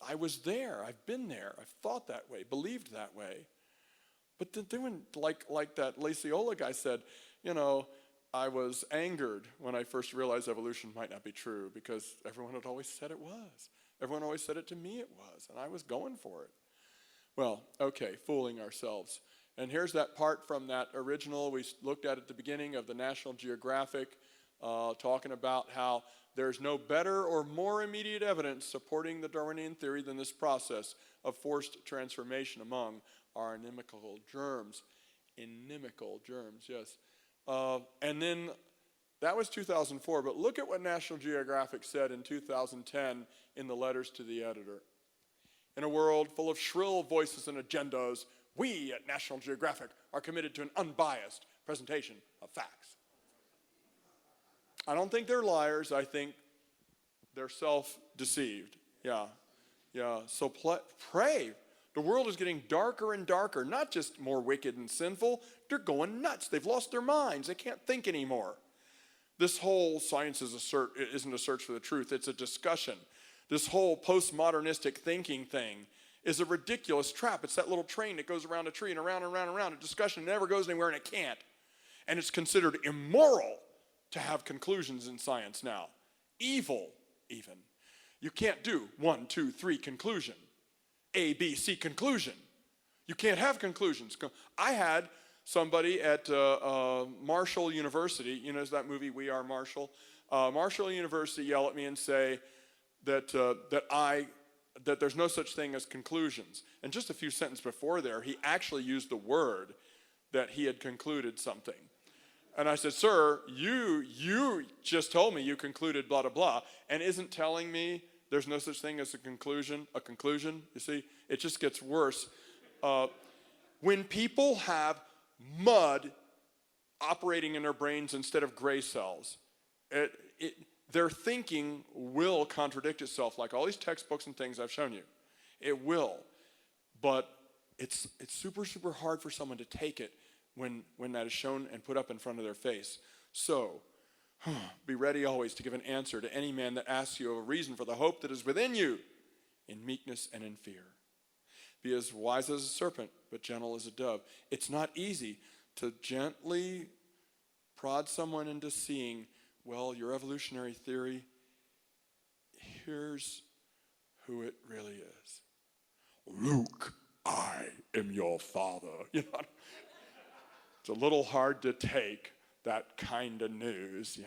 I was there. I've been there. I've thought that way, believed that way. But then when, like that Laciola guy said, I was angered when I first realized evolution might not be true, because everyone had always said it was. Everyone always said it to me it was, and I was going for it. Well, okay, fooling ourselves. And here's that part from that original we looked at the beginning of the National Geographic, talking about how there's no better or more immediate evidence supporting the Darwinian theory than this process of forced transformation among our inimical germs. Inimical germs, yes. And then that was 2004, but look at what National Geographic said in 2010 in the letters to the editor. In a world full of shrill voices and agendas, we at National Geographic are committed to an unbiased presentation of facts. I don't think they're liars. I think they're self-deceived. Yeah. So pray. The world is getting darker and darker, not just more wicked and sinful. They're going nuts. They've lost their minds. They can't think anymore. This whole science isn't a search for the truth. It's a discussion. This whole postmodernistic thinking thing is a ridiculous trap. It's that little train that goes around a tree and around and around and around. A discussion never goes anywhere, and it can't. And it's considered immoral to have conclusions in science now. Evil, even. You can't do 1, 2, 3 conclusion. A, B, C conclusion. You can't have conclusions. I had somebody at Marshall University, that movie, We Are Marshall? Marshall University yell at me and say that I that there's no such thing as conclusions. And just a few sentences before there, he actually used the word that he had concluded something. And I said, sir, you just told me you concluded blah, blah, blah, and isn't telling me there's no such thing as a conclusion, you see? It just gets worse. When people have mud operating in their brains instead of gray cells, their thinking will contradict itself, like all these textbooks and things I've shown you. It will. But it's super, super hard for someone to take it when that is shown and put up in front of their face. So, be ready always to give an answer to any man that asks you of a reason for the hope that is within you, in meekness and in fear. Be as wise as a serpent, but gentle as a dove. It's not easy to gently prod someone into seeing, well, your evolutionary theory, here's who it really is. Luke, I am your father. You know, it's a little hard to take that kind of news,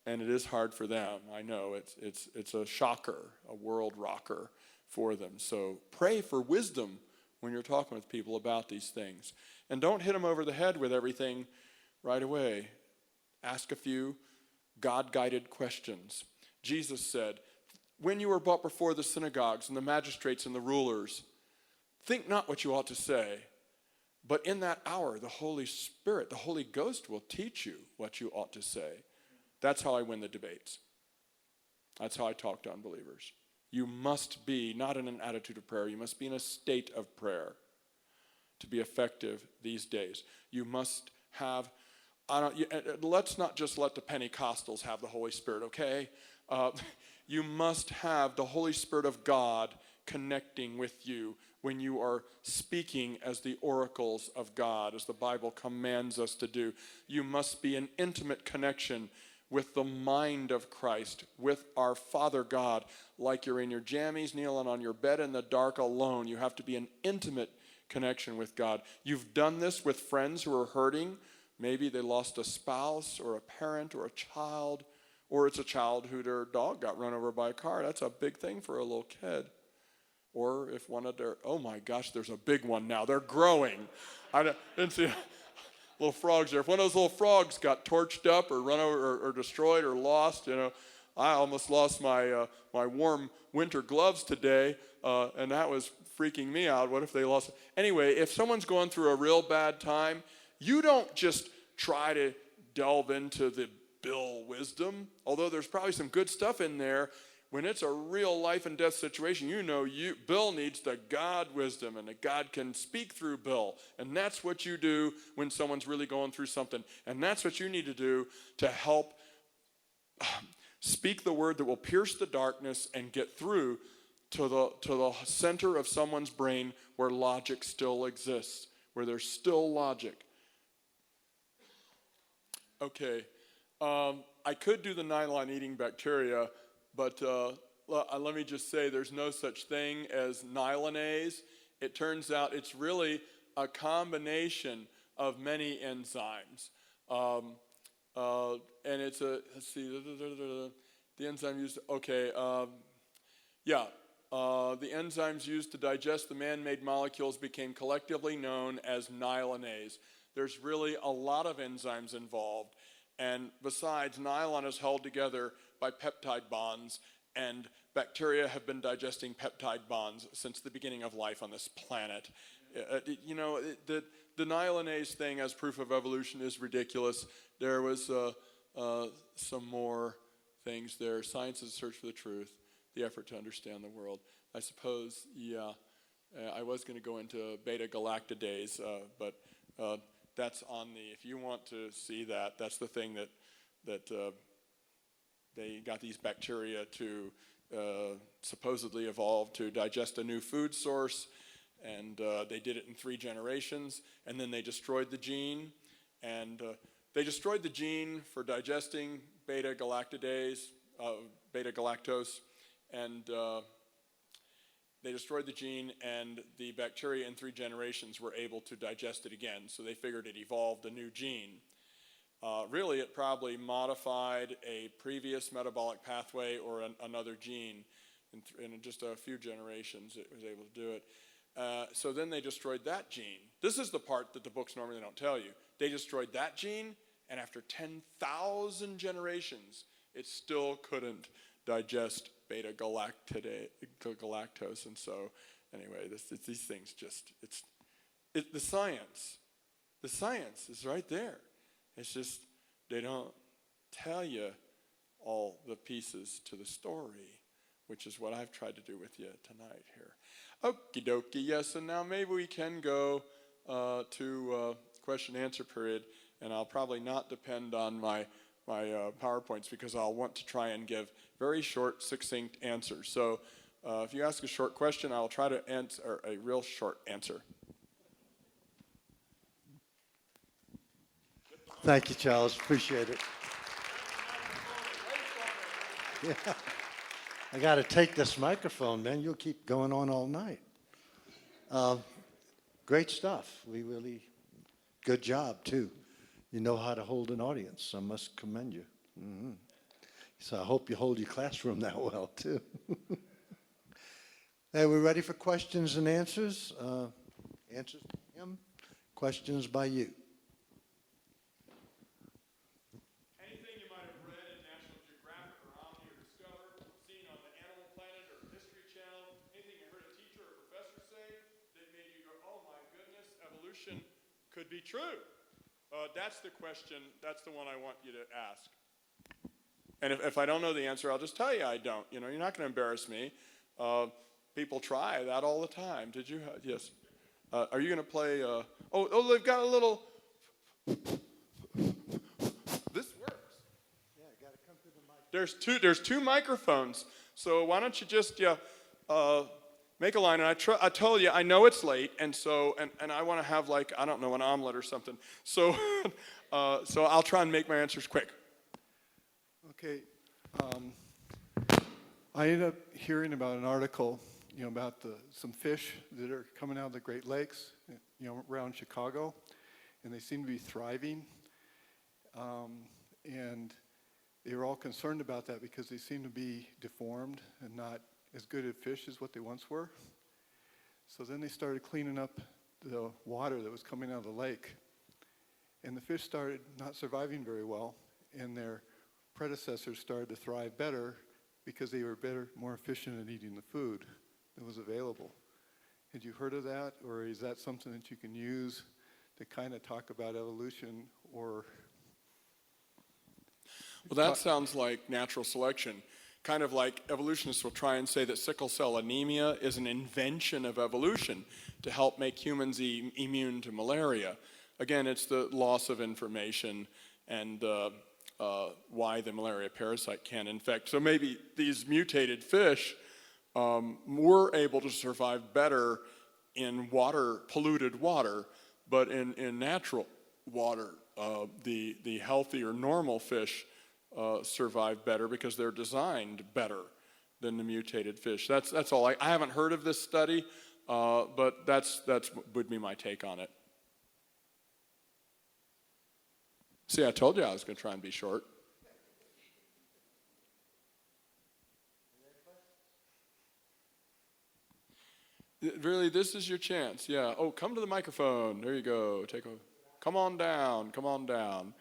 and it is hard for them. I know it's a shocker, a world rocker for them. So pray for wisdom when you're talking with people about these things. And don't hit them over the head with everything right away. Ask a few God-guided questions. Jesus said, when you are brought before the synagogues and the magistrates and the rulers, think not what you ought to say, but in that hour the Holy Spirit, the Holy Ghost will teach you what you ought to say. That's how I win the debates. That's how I talk to unbelievers. You must be not in an attitude of prayer. You must be in a state of prayer to be effective these days. You must have, let's not just let the Pentecostals have the Holy Spirit, okay? You must have the Holy Spirit of God connecting with you when you are speaking as the oracles of God, as the Bible commands us to do. You must be in intimate connection with the mind of Christ, with our Father God, like you're in your jammies, kneeling on your bed in the dark alone. You have to be in intimate connection with God. You've done this with friends who are hurting. Maybe they lost a spouse or a parent or a child, or it's a child who their dog got run over by a car. That's a big thing for a little kid. Or if one of their, oh my gosh, there's a big one now. They're growing. I didn't see little frogs there. If one of those little frogs got torched up or run over or destroyed or lost, I almost lost my warm winter gloves today, and that was freaking me out. What if they lost? Anyway, if someone's going through a real bad time, you don't just try to delve into the Bill wisdom, although there's probably some good stuff in there. When it's a real life and death situation, Bill needs the God wisdom, and that God can speak through Bill. And that's what you do when someone's really going through something. And that's what you need to do to help speak the word that will pierce the darkness and get through to the center of someone's brain where logic still exists, where there's still logic. Okay, I could do the nylon-eating bacteria, but let me just say there's no such thing as nylonase. It turns out it's really a combination of many enzymes. And it's let's see, the enzyme used, the enzymes used to digest the man-made molecules became collectively known as nylonase. There's really a lot of enzymes involved. And besides, nylon is held together by peptide bonds, and bacteria have been digesting peptide bonds since the beginning of life on this planet. The nylonase thing as proof of evolution is ridiculous. There was some more things there. Science is a search for the truth, the effort to understand the world. I suppose, I was going to go into beta-galactidase, but that's on if you want to see that, that's the thing that they got these bacteria to supposedly evolve to digest a new food source, and they did it in 3 generations, and then they destroyed the gene, and they destroyed the gene for digesting beta-galactidase, beta-galactose, and they destroyed the gene, and the bacteria in 3 generations were able to digest it again, so they figured it evolved a new gene. Really, it probably modified a previous metabolic pathway or another gene. in just a few generations, it was able to do it. So then they destroyed that gene. This is the part that the books normally don't tell you. They destroyed that gene, and after 10,000 generations, it still couldn't digest beta-galactose. And so, anyway, these things just, the science is right there. It's just, they don't tell you all the pieces to the story, which is what I've tried to do with you tonight here. Okie dokie, yes, and now maybe we can go to question and answer period, and I'll probably not depend on my PowerPoints because I'll want to try and give very short, succinct answers. So if you ask a short question, I'll try to answer a real short answer. Thank you, Charles. Appreciate it. Yeah. I got to take this microphone, man. You'll keep going on all night. Great stuff. Good job, too. You know how to hold an audience. I must commend you. Mm-hmm. So I hope you hold your classroom that well, too. Hey, we're ready for questions and answers. Answers by him, questions by you. Anything you might have read in National Geographic or Omni or Discover, seen on the Animal Planet or History Channel, anything you heard a teacher or professor say that made you go, oh my goodness, evolution could be true? That's the question. That's the one I want you to ask. And if I don't know the answer, I'll just tell you I don't. You know, you're not going to embarrass me. People try that all the time. Did you? Yes. Are you going to play? Oh, they've got a little. This works. Yeah, got to come to the mic. There's two microphones. So why don't you just make a line? And I told you I know it's late, and so and I want to have like I don't know an omelet or something. So so I'll try and make my answers quick. Okay. I ended up hearing about an article, about some fish that are coming out of the Great Lakes, around Chicago, and they seem to be thriving. And they were all concerned about that because they seem to be deformed and not as good at fish as what they once were. So then they started cleaning up the water that was coming out of the lake, and the fish started not surviving very well, and their predecessors started to thrive better because they were more efficient at eating the food that was available. Had you heard of that, or is that something that you can use to kind of talk about evolution? Or Well, that sounds like natural selection. Kind of like evolutionists will try and say that sickle cell anemia is an invention of evolution to help make humans immune to malaria. Again, it's the loss of information and why the malaria parasite can infect. So maybe these mutated fish were able to survive better in polluted water, but in natural water, the healthy or normal fish survive better because they're designed better than the mutated fish. That's all. I haven't heard of this study, but that's would be my take on it. See, I told you I was going to try and be short. Really, this is your chance. Yeah. Oh, come to the microphone. There you go. Come on down. Come on down.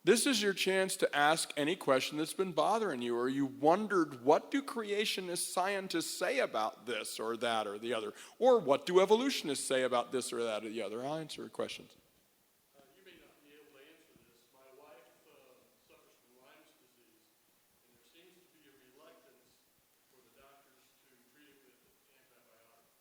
This is your chance to ask any question that's been bothering you, or you wondered, what do creationist scientists say about this or that or the other? Or what do evolutionists say about this or that or the other? I'll answer your questions. You may not be able to answer this. My wife suffers from Lyme's disease, and there seems to be a reluctance for the doctors to treat it with antibiotics.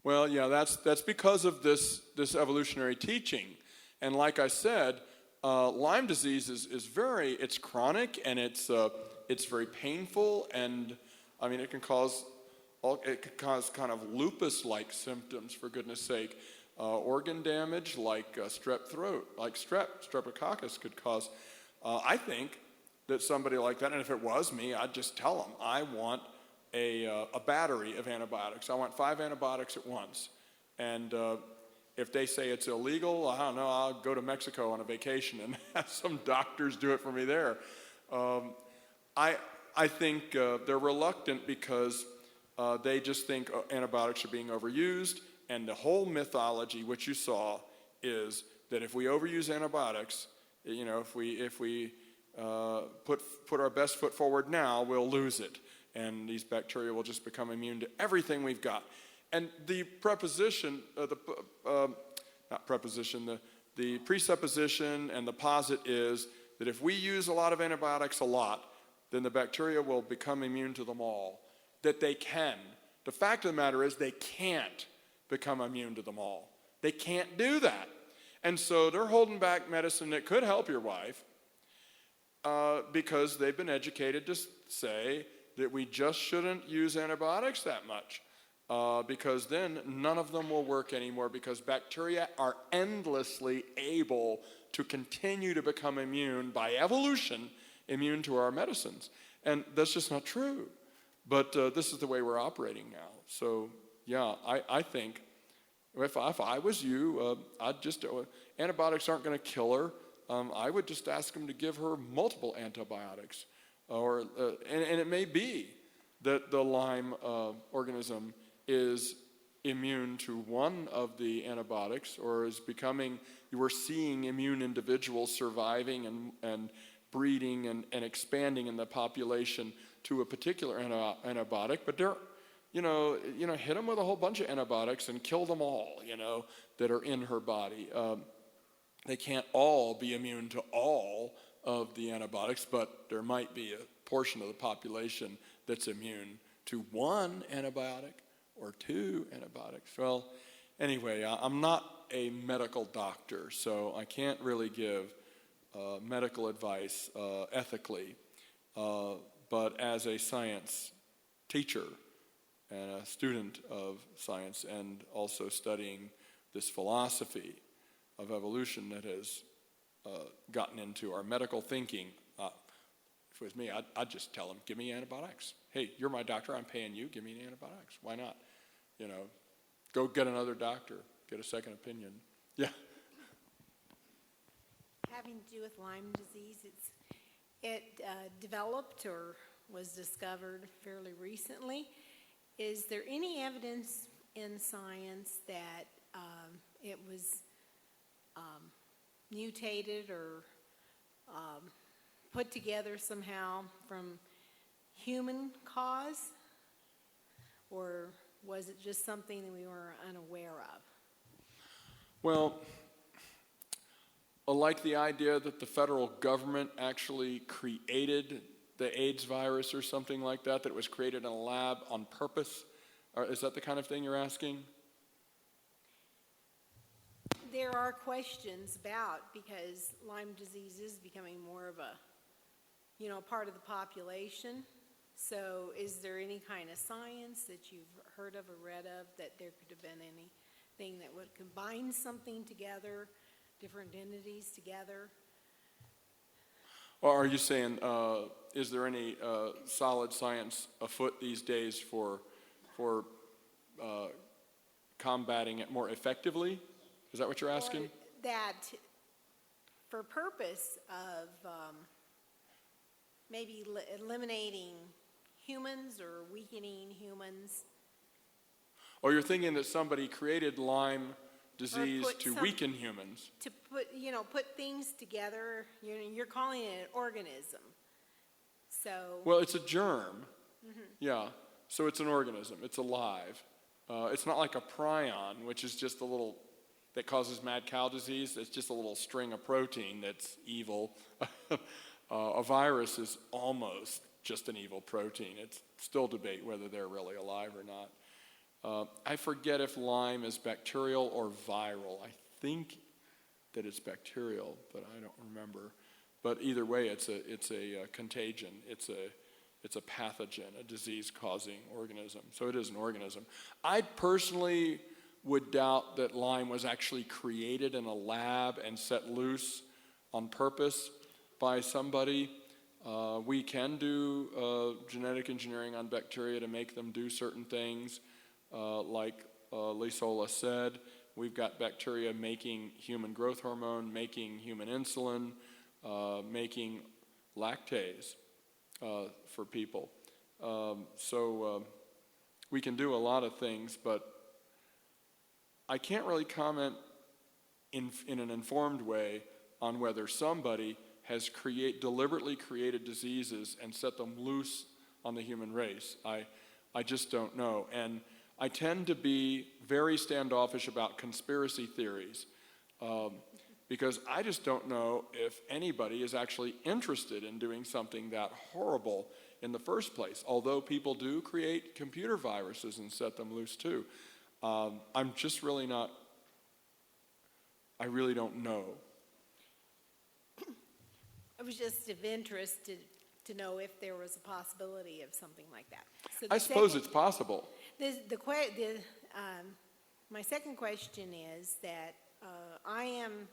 Well, yeah, that's because of this evolutionary teaching. And like I said, Lyme disease is it's chronic, and it's very painful, and I mean it can cause kind of lupus-like symptoms, for goodness sake, organ damage like strep throat, like streptococcus could cause. I think that somebody like that, and if it was me, I'd just tell them I want a battery of antibiotics. I want 5 antibiotics at once, and if they say it's illegal, I don't know, I'll go to Mexico on a vacation and have some doctors do it for me there. I I think they're reluctant because they just think antibiotics are being overused, and the whole mythology, which you saw, is that if we overuse antibiotics, if we put our best foot forward now, we'll lose it, and these bacteria will just become immune to everything we've got. And the presupposition and the posit is that if we use a lot of antibiotics a lot, then the bacteria will become immune to them all. That they can. The fact of the matter is they can't become immune to them all. They can't do that. And so they're holding back medicine that could help your wife because they've been educated to say that we just shouldn't use antibiotics that much because then none of them will work anymore because bacteria are endlessly able to continue to become immune by evolution, immune to our medicines. And that's just not true. But this is the way we're operating now. So, yeah, I think if I was you, I'd just, antibiotics aren't going to kill her. I would just ask them to give her multiple antibiotics. And it may be that the Lyme organism is immune to one of the antibiotics or is becoming, we're seeing immune individuals surviving and breeding and expanding in the population to a particular antibiotic, but they're, hit them with a whole bunch of antibiotics and kill them all, that are in her body. They can't all be immune to all of the antibiotics, but there might be a portion of the population that's immune to one antibiotic or two antibiotics. Well, anyway, I'm not a medical doctor, so I can't really give medical advice ethically. But as a science teacher and a student of science and also studying this philosophy of evolution that has gotten into our medical thinking, if it was me, I'd just tell them, give me antibiotics. Hey, you're my doctor, I'm paying you, give me antibiotics. Why not? Go get another doctor, get a second opinion. Yeah. Having to do with Lyme disease, it developed or was discovered fairly recently. Is there any evidence in science that it was mutated or put together somehow from human cause? Or was it just something that we were unaware of? Well, like the idea that the federal government actually created the AIDS virus or something like that it was created in a lab on purpose? Or is that the kind of thing you're asking? There are questions about, because Lyme disease is becoming more of a, part of the population. So is there any kind of science that you've heard of or read of that there could have been anything that would combine something together, different entities together? Or are you saying, is there any solid science afoot these days for combating it more effectively? Is that what you're asking? Or that for purpose of maybe eliminating humans or weakening humans. Or you're thinking that somebody created Lyme disease to weaken humans? To put things together. You're calling it an organism. So. Well, it's a germ. Mm-hmm. Yeah. So it's an organism. It's alive. It's not like a prion, which is just a little that causes mad cow disease. It's just a little string of protein that's evil. A virus is almost just an evil protein. It's still debate whether they're really alive or not. I forget if Lyme is bacterial or viral. I think that it's bacterial, but I don't remember. But either way, it's a contagion. It's a pathogen, a disease-causing organism. So it is an organism. I personally would doubt that Lyme was actually created in a lab and set loose on purpose by somebody. We can do genetic engineering on bacteria to make them do certain things. Like Lisola said, we've got bacteria making human growth hormone, making human insulin, making lactase. for people. We can do a lot of things, but I can't really comment in an informed way on whether somebody has deliberately created diseases and set them loose on the human race. I just don't know. And I tend to be very standoffish about conspiracy theories because I just don't know if anybody is actually interested in doing something that horrible in the first place, although people do create computer viruses and set them loose too. I'm just really not, I really don't know. It was just of interest to know if there was a possibility of something like that. So I suppose it's possible. My second question is that I am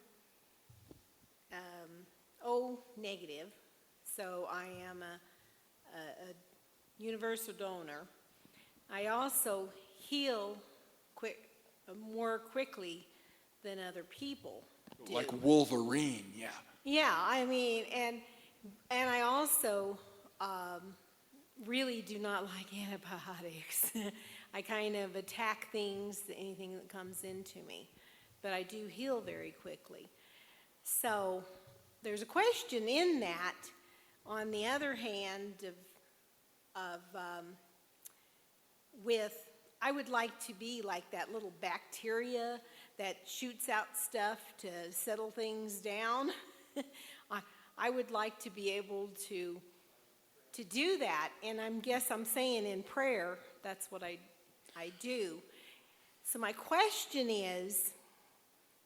O negative, so I am a universal donor. I also heal more quickly than other people do. Like Wolverine, yeah. Yeah, I mean, and I also really do not like antibiotics. I kind of attack anything that comes into me, but I do heal very quickly. So there's a question in that. On the other hand, I would like to be like that little bacteria that shoots out stuff to settle things down. I would like to be able to do that, and I'm saying in prayer, that's what I do. So my question is,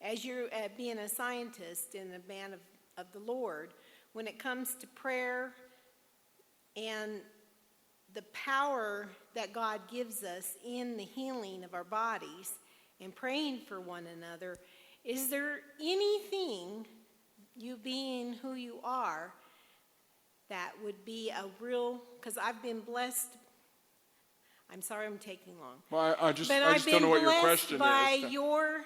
as you're being a scientist and a man of the Lord, when it comes to prayer and the power that God gives us in the healing of our bodies and praying for one another, is there anything, you being who you are, that would be a real, because I've been blessed, I'm sorry I'm taking long. Well, I just don't know what your question is. By your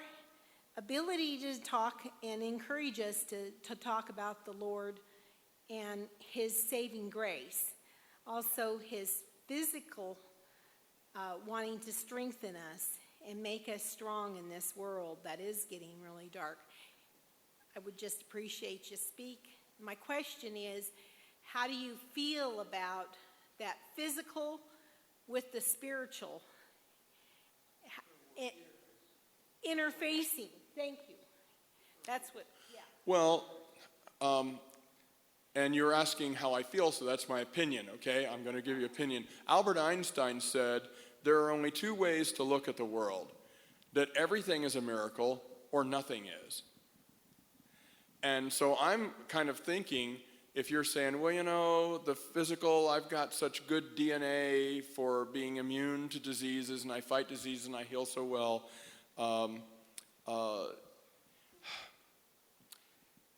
ability to talk and encourage us to talk about the Lord and His saving grace. Also His physical wanting to strengthen us and make us strong in this world that is getting really dark. I would just appreciate you speak. My question is, how do you feel about that physical with the spiritual? Interfacing. Thank you. That's what, yeah. Well, and you're asking how I feel, so that's my opinion, okay? I'm going to give you opinion. Albert Einstein said there are only two ways to look at the world, that everything is a miracle or nothing is. And so I'm kind of thinking, if you're saying, well, you know, the physical, I've got such good DNA for being immune to diseases, and I fight diseases and I heal so well.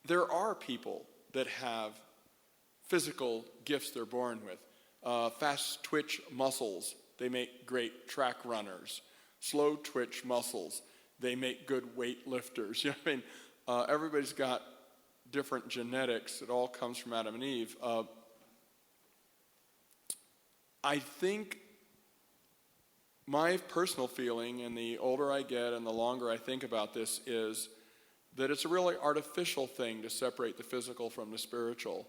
There are people that have physical gifts they're born with. Fast twitch muscles, they make great track runners. Slow twitch muscles, they make good weight lifters. You know what I mean? Everybody's got different genetics. It all comes from Adam and Eve. I think my personal feeling, and the older I get and the longer I think about this, is that it's a really artificial thing to separate the physical from the spiritual.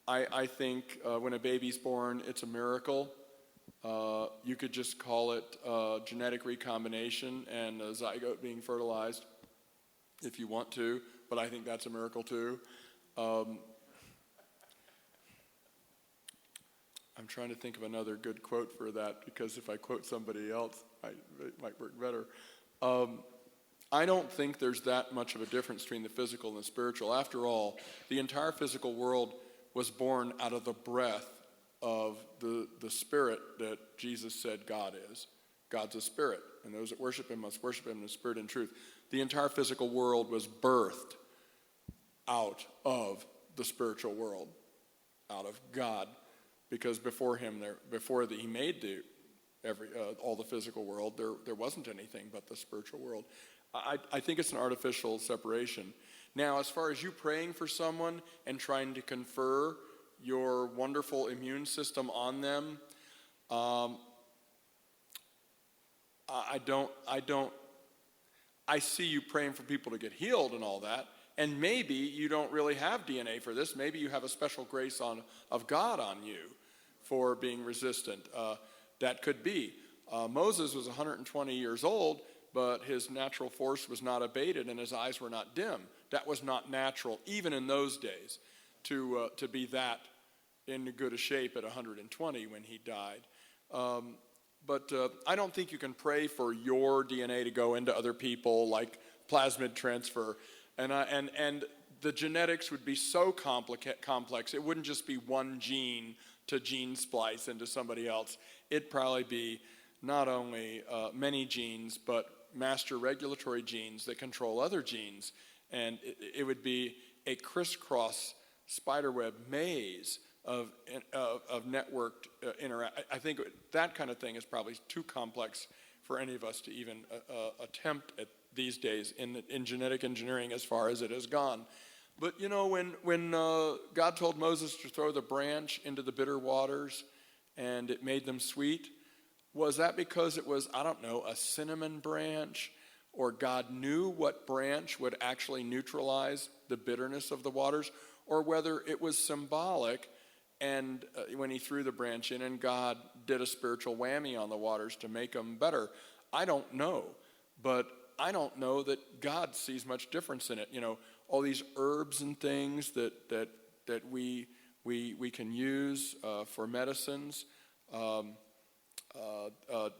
I think when a baby's born, it's a miracle. You could just call it genetic recombination and a zygote being fertilized if you want to, but I think that's a miracle too. I'm trying to think of another good quote for that, because if I quote somebody else, it might work better. I don't think there's that much of a difference between the physical and the spiritual. After all, the entire physical world was born out of the breath of the spirit that Jesus said God is. God's a spirit, and those that worship him must worship him in the spirit and truth. The entire physical world was birthed out of the spiritual world, out of God, because before him, he made all the physical world, there wasn't anything but the spiritual world. I think it's an artificial separation. Now, as far as you praying for someone and trying to confer your wonderful immune system on them. I see you praying for people to get healed and all that, and maybe you don't really have DNA for this. Maybe you have a special grace of God on you for being resistant. That could be. Moses was 120 years old, but his natural force was not abated and his eyes were not dim. That was not natural, even in those days, to be that in good a shape at 120 when he died. But I don't think you can pray for your DNA to go into other people like plasmid transfer. And the genetics would be so complex. It wouldn't just be one gene to gene splice into somebody else. It'd probably be not only many genes, but master regulatory genes that control other genes. And it would be a crisscross spiderweb maze of networked interact. I think that kind of thing is probably too complex for any of us to even attempt at these days in genetic engineering as far as it has gone. But you know, when God told Moses to throw the branch into the bitter waters and it made them sweet, was that because it was, I don't know, a cinnamon branch, or God knew what branch would actually neutralize the bitterness of the waters, or whether it was symbolic and when he threw the branch in and God did a spiritual whammy on the waters to make them better? I don't know, but I don't know that God sees much difference in it. You know, all these herbs and things that we can use for medicines.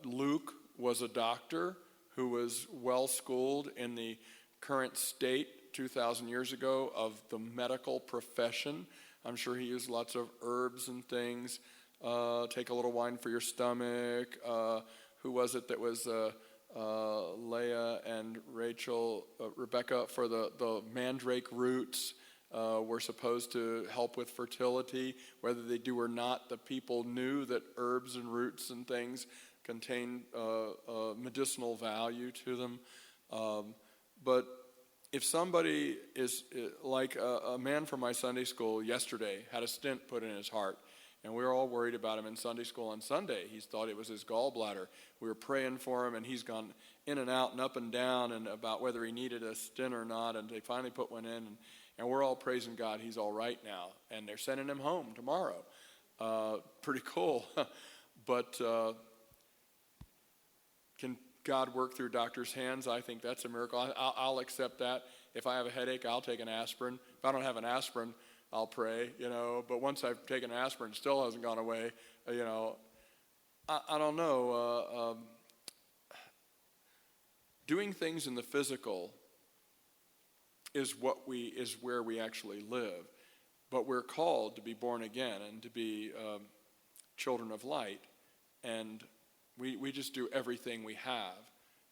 Luke was a doctor who was well schooled in the current state 2,000 years ago of the medical profession. I'm sure he used lots of herbs and things. Take a little wine for your stomach. Who was it that was Leah and Rachel, Rebecca, for the mandrake roots were supposed to help with fertility. Whether they do or not, the people knew that herbs and roots and things contain medicinal value to them. But if somebody is like a man from my Sunday school yesterday had a stent put in his heart, and we were all worried about him in Sunday school on Sunday. He thought it was his gallbladder. We were praying for him, and he's gone in and out and up and down and about whether he needed a stent or not, and they finally put one in, and we're all praising God he's all right now, and they're sending him home tomorrow. Pretty cool. But can God work through doctors' hands? I think that's a miracle. I'll accept that. If I have a headache, I'll take an aspirin. If I don't have an aspirin, I'll pray, you know. But once I've taken aspirin, it still hasn't gone away, you know. I don't know. Doing things in the physical is where we actually live. But we're called to be born again and to be children of light. And we just do everything we have.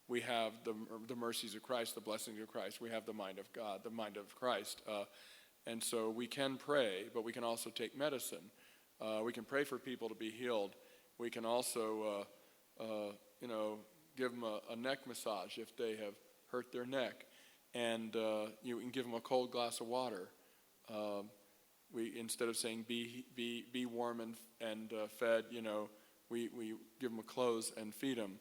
We have the mercies of Christ, the blessings of Christ. We have the mind of God, the mind of Christ. And so we can pray, but we can also take medicine. We can pray for people to be healed. We can also, give them a neck massage if they have hurt their neck. And you can give them a cold glass of water. Instead of saying be warm and fed, we give them clothes and feed them.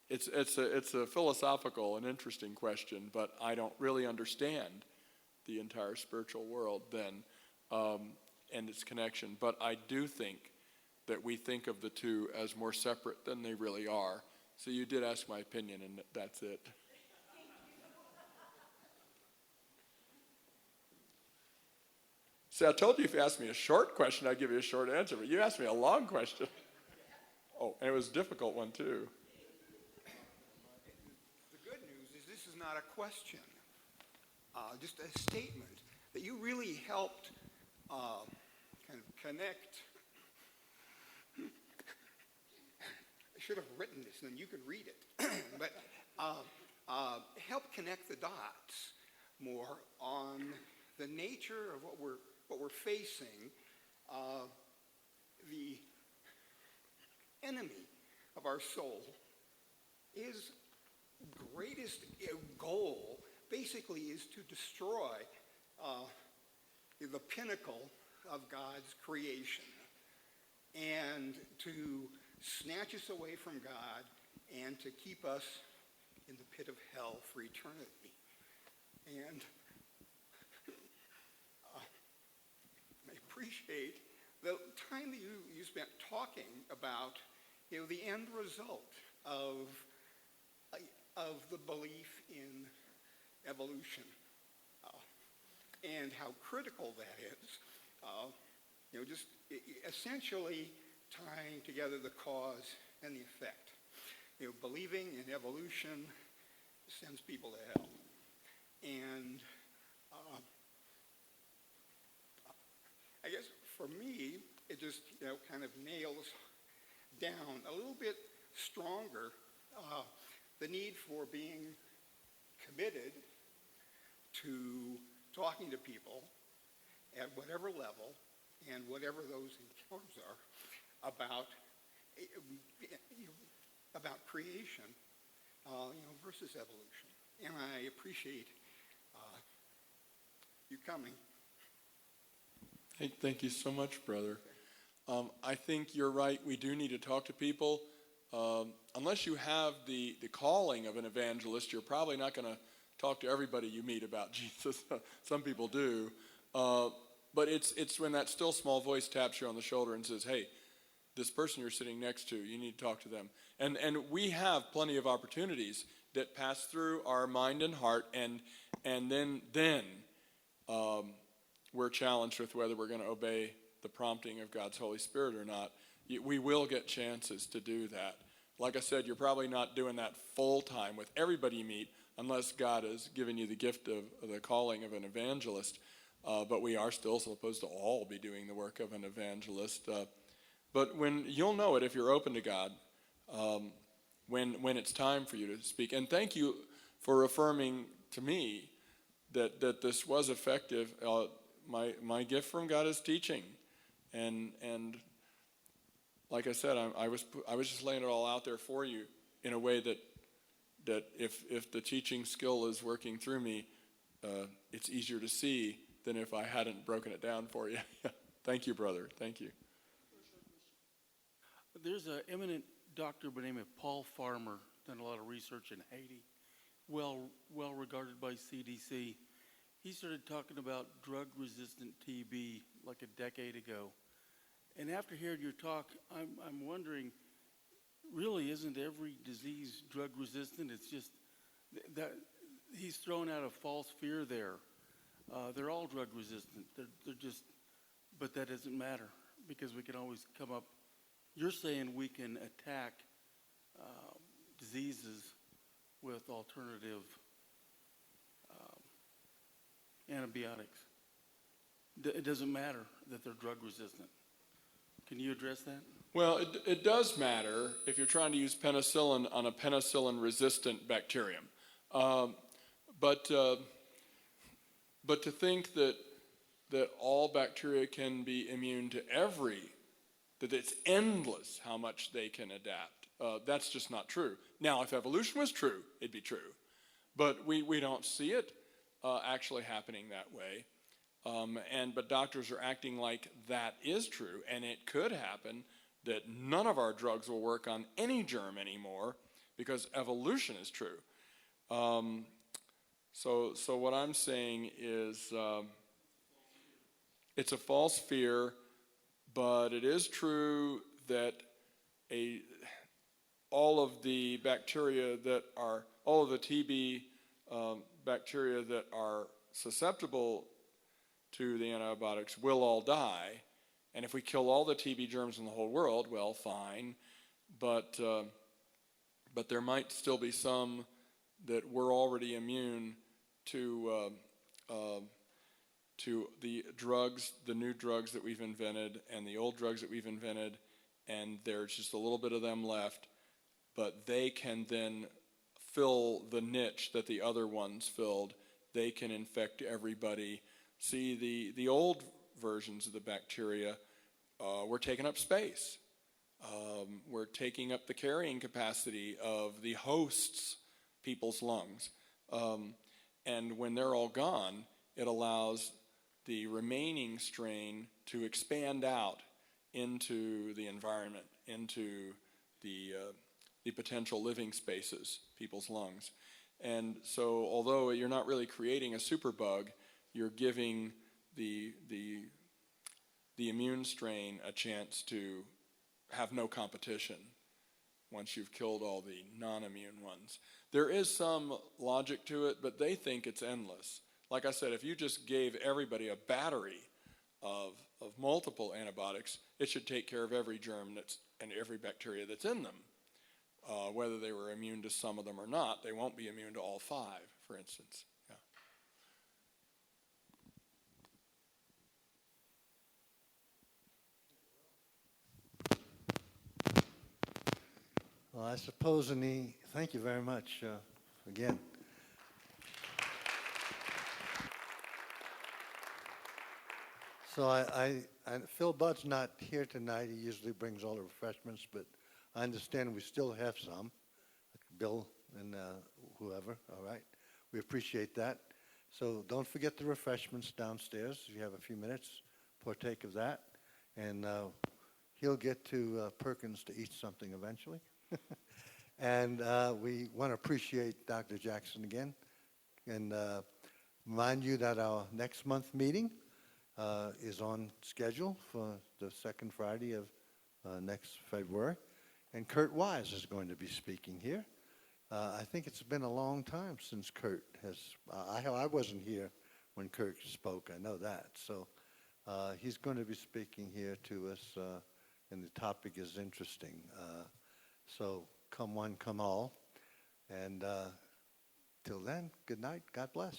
It's a philosophical and interesting question, but I don't really understand the entire spiritual world then and its connection. But I do think that we think of the two as more separate than they really are. So you did ask my opinion, and that's it. See, I told you if you asked me a short question, I'd give you a short answer, but you asked me a long question. Oh, and it was a difficult one, too. The good news is this is not a question, just a statement that you really helped kind of connect. I should have written this, and then you could read it. But help connect the dots more on the nature of what we're facing. The enemy of our soul, his greatest goal basically is to destroy the pinnacle of God's creation and to snatch us away from God and to keep us in the pit of hell for eternity. And I appreciate the time that you spent talking about, the end result of the belief in evolution and how critical that is. Just essentially tying together the cause and the effect. Believing in evolution sends people to hell. And I guess for me, it just kind of nails down a little bit stronger the need for being committed to talking to people at whatever level and whatever those encounters are about creation, versus evolution. And I appreciate you coming. Hey, thank you so much, brother. I think you're right. We do need to talk to people. Unless you have the calling of an evangelist, you're probably not going to talk to everybody you meet about Jesus. Some people do. But it's when that still small voice taps you on the shoulder and says, hey, this person you're sitting next to, you need to talk to them. And we have plenty of opportunities that pass through our mind and heart, and then we're challenged with whether we're going to obey the prompting of God's Holy Spirit or not. We will get chances to do that. Like I said, you're probably not doing that full time with everybody you meet unless God has given you the gift of the calling of an evangelist. But we are still supposed to all be doing the work of an evangelist. But when you'll know it if you're open to God, when it's time for you to speak. And thank you for affirming to me that this was effective. My gift from God is teaching, and like I said, I was just laying it all out there for you in a way that if the teaching skill is working through me, it's easier to see than if I hadn't broken it down for you. Thank you, brother. Thank you. There's an eminent doctor by the name of Paul Farmer, done a lot of research in Haiti, well regarded by CDC. He started talking about drug-resistant TB like a decade ago. And after hearing your talk, I'm wondering, really isn't every disease drug-resistant? It's just that he's thrown out a false fear there. They're all drug-resistant. They're just, but that doesn't matter because we can always come up. You're saying we can attack diseases with alternative antibiotics. It doesn't matter that they're drug resistant. Can you address that? Well, it does matter if you're trying to use penicillin on a penicillin-resistant bacterium. But to think that all bacteria can be immune to that it's endless how much they can adapt, that's just not true. Now, if evolution was true, it'd be true. But we don't see it actually happening that way. But doctors are acting like that is true, and it could happen that none of our drugs will work on any germ anymore because evolution is true. So what I'm saying is it's a false fear, but it is true that all of the TB bacteria that are susceptible to the antibiotics will all die. And if we kill all the TB germs in the whole world, well, fine. But there might still be some that we're already immune to the drugs, the new drugs that we've invented, and the old drugs that we've invented, and there's just a little bit of them left. But they can then fill the niche that the other ones filled. They can infect everybody. See, the old versions of the bacteria were taking up space. We're taking up the carrying capacity of the host's people's lungs. And when they're all gone, it allows the remaining strain to expand out into the environment, into the potential living spaces, people's lungs. And so although you're not really creating a superbug, you're giving the immune strain a chance to have no competition once you've killed all the non-immune ones. There is some logic to it, but they think it's endless. Like I said, if you just gave everybody a battery of multiple antibiotics, it should take care of every germ and every bacteria that's in them. Whether they were immune to some of them or not, they won't be immune to all 5, for instance. Yeah. Well, I suppose thank you very much again. So Phil Budd's not here tonight. He usually brings all the refreshments, but I understand we still have some. Bill and whoever, all right? We appreciate that. So don't forget the refreshments downstairs. If you have a few minutes, partake of that. And he'll get to Perkins to eat something eventually. And we want to appreciate Dr. Jackson again. And remind you that our next month meeting is on schedule for the second Friday of next February. And Kurt Wise is going to be speaking here. I think it's been a long time since Kurt has, I wasn't here when Kurt spoke, I know that. So he's going to be speaking here to us, and the topic is interesting. So come one, come all. And till then, good night, God bless.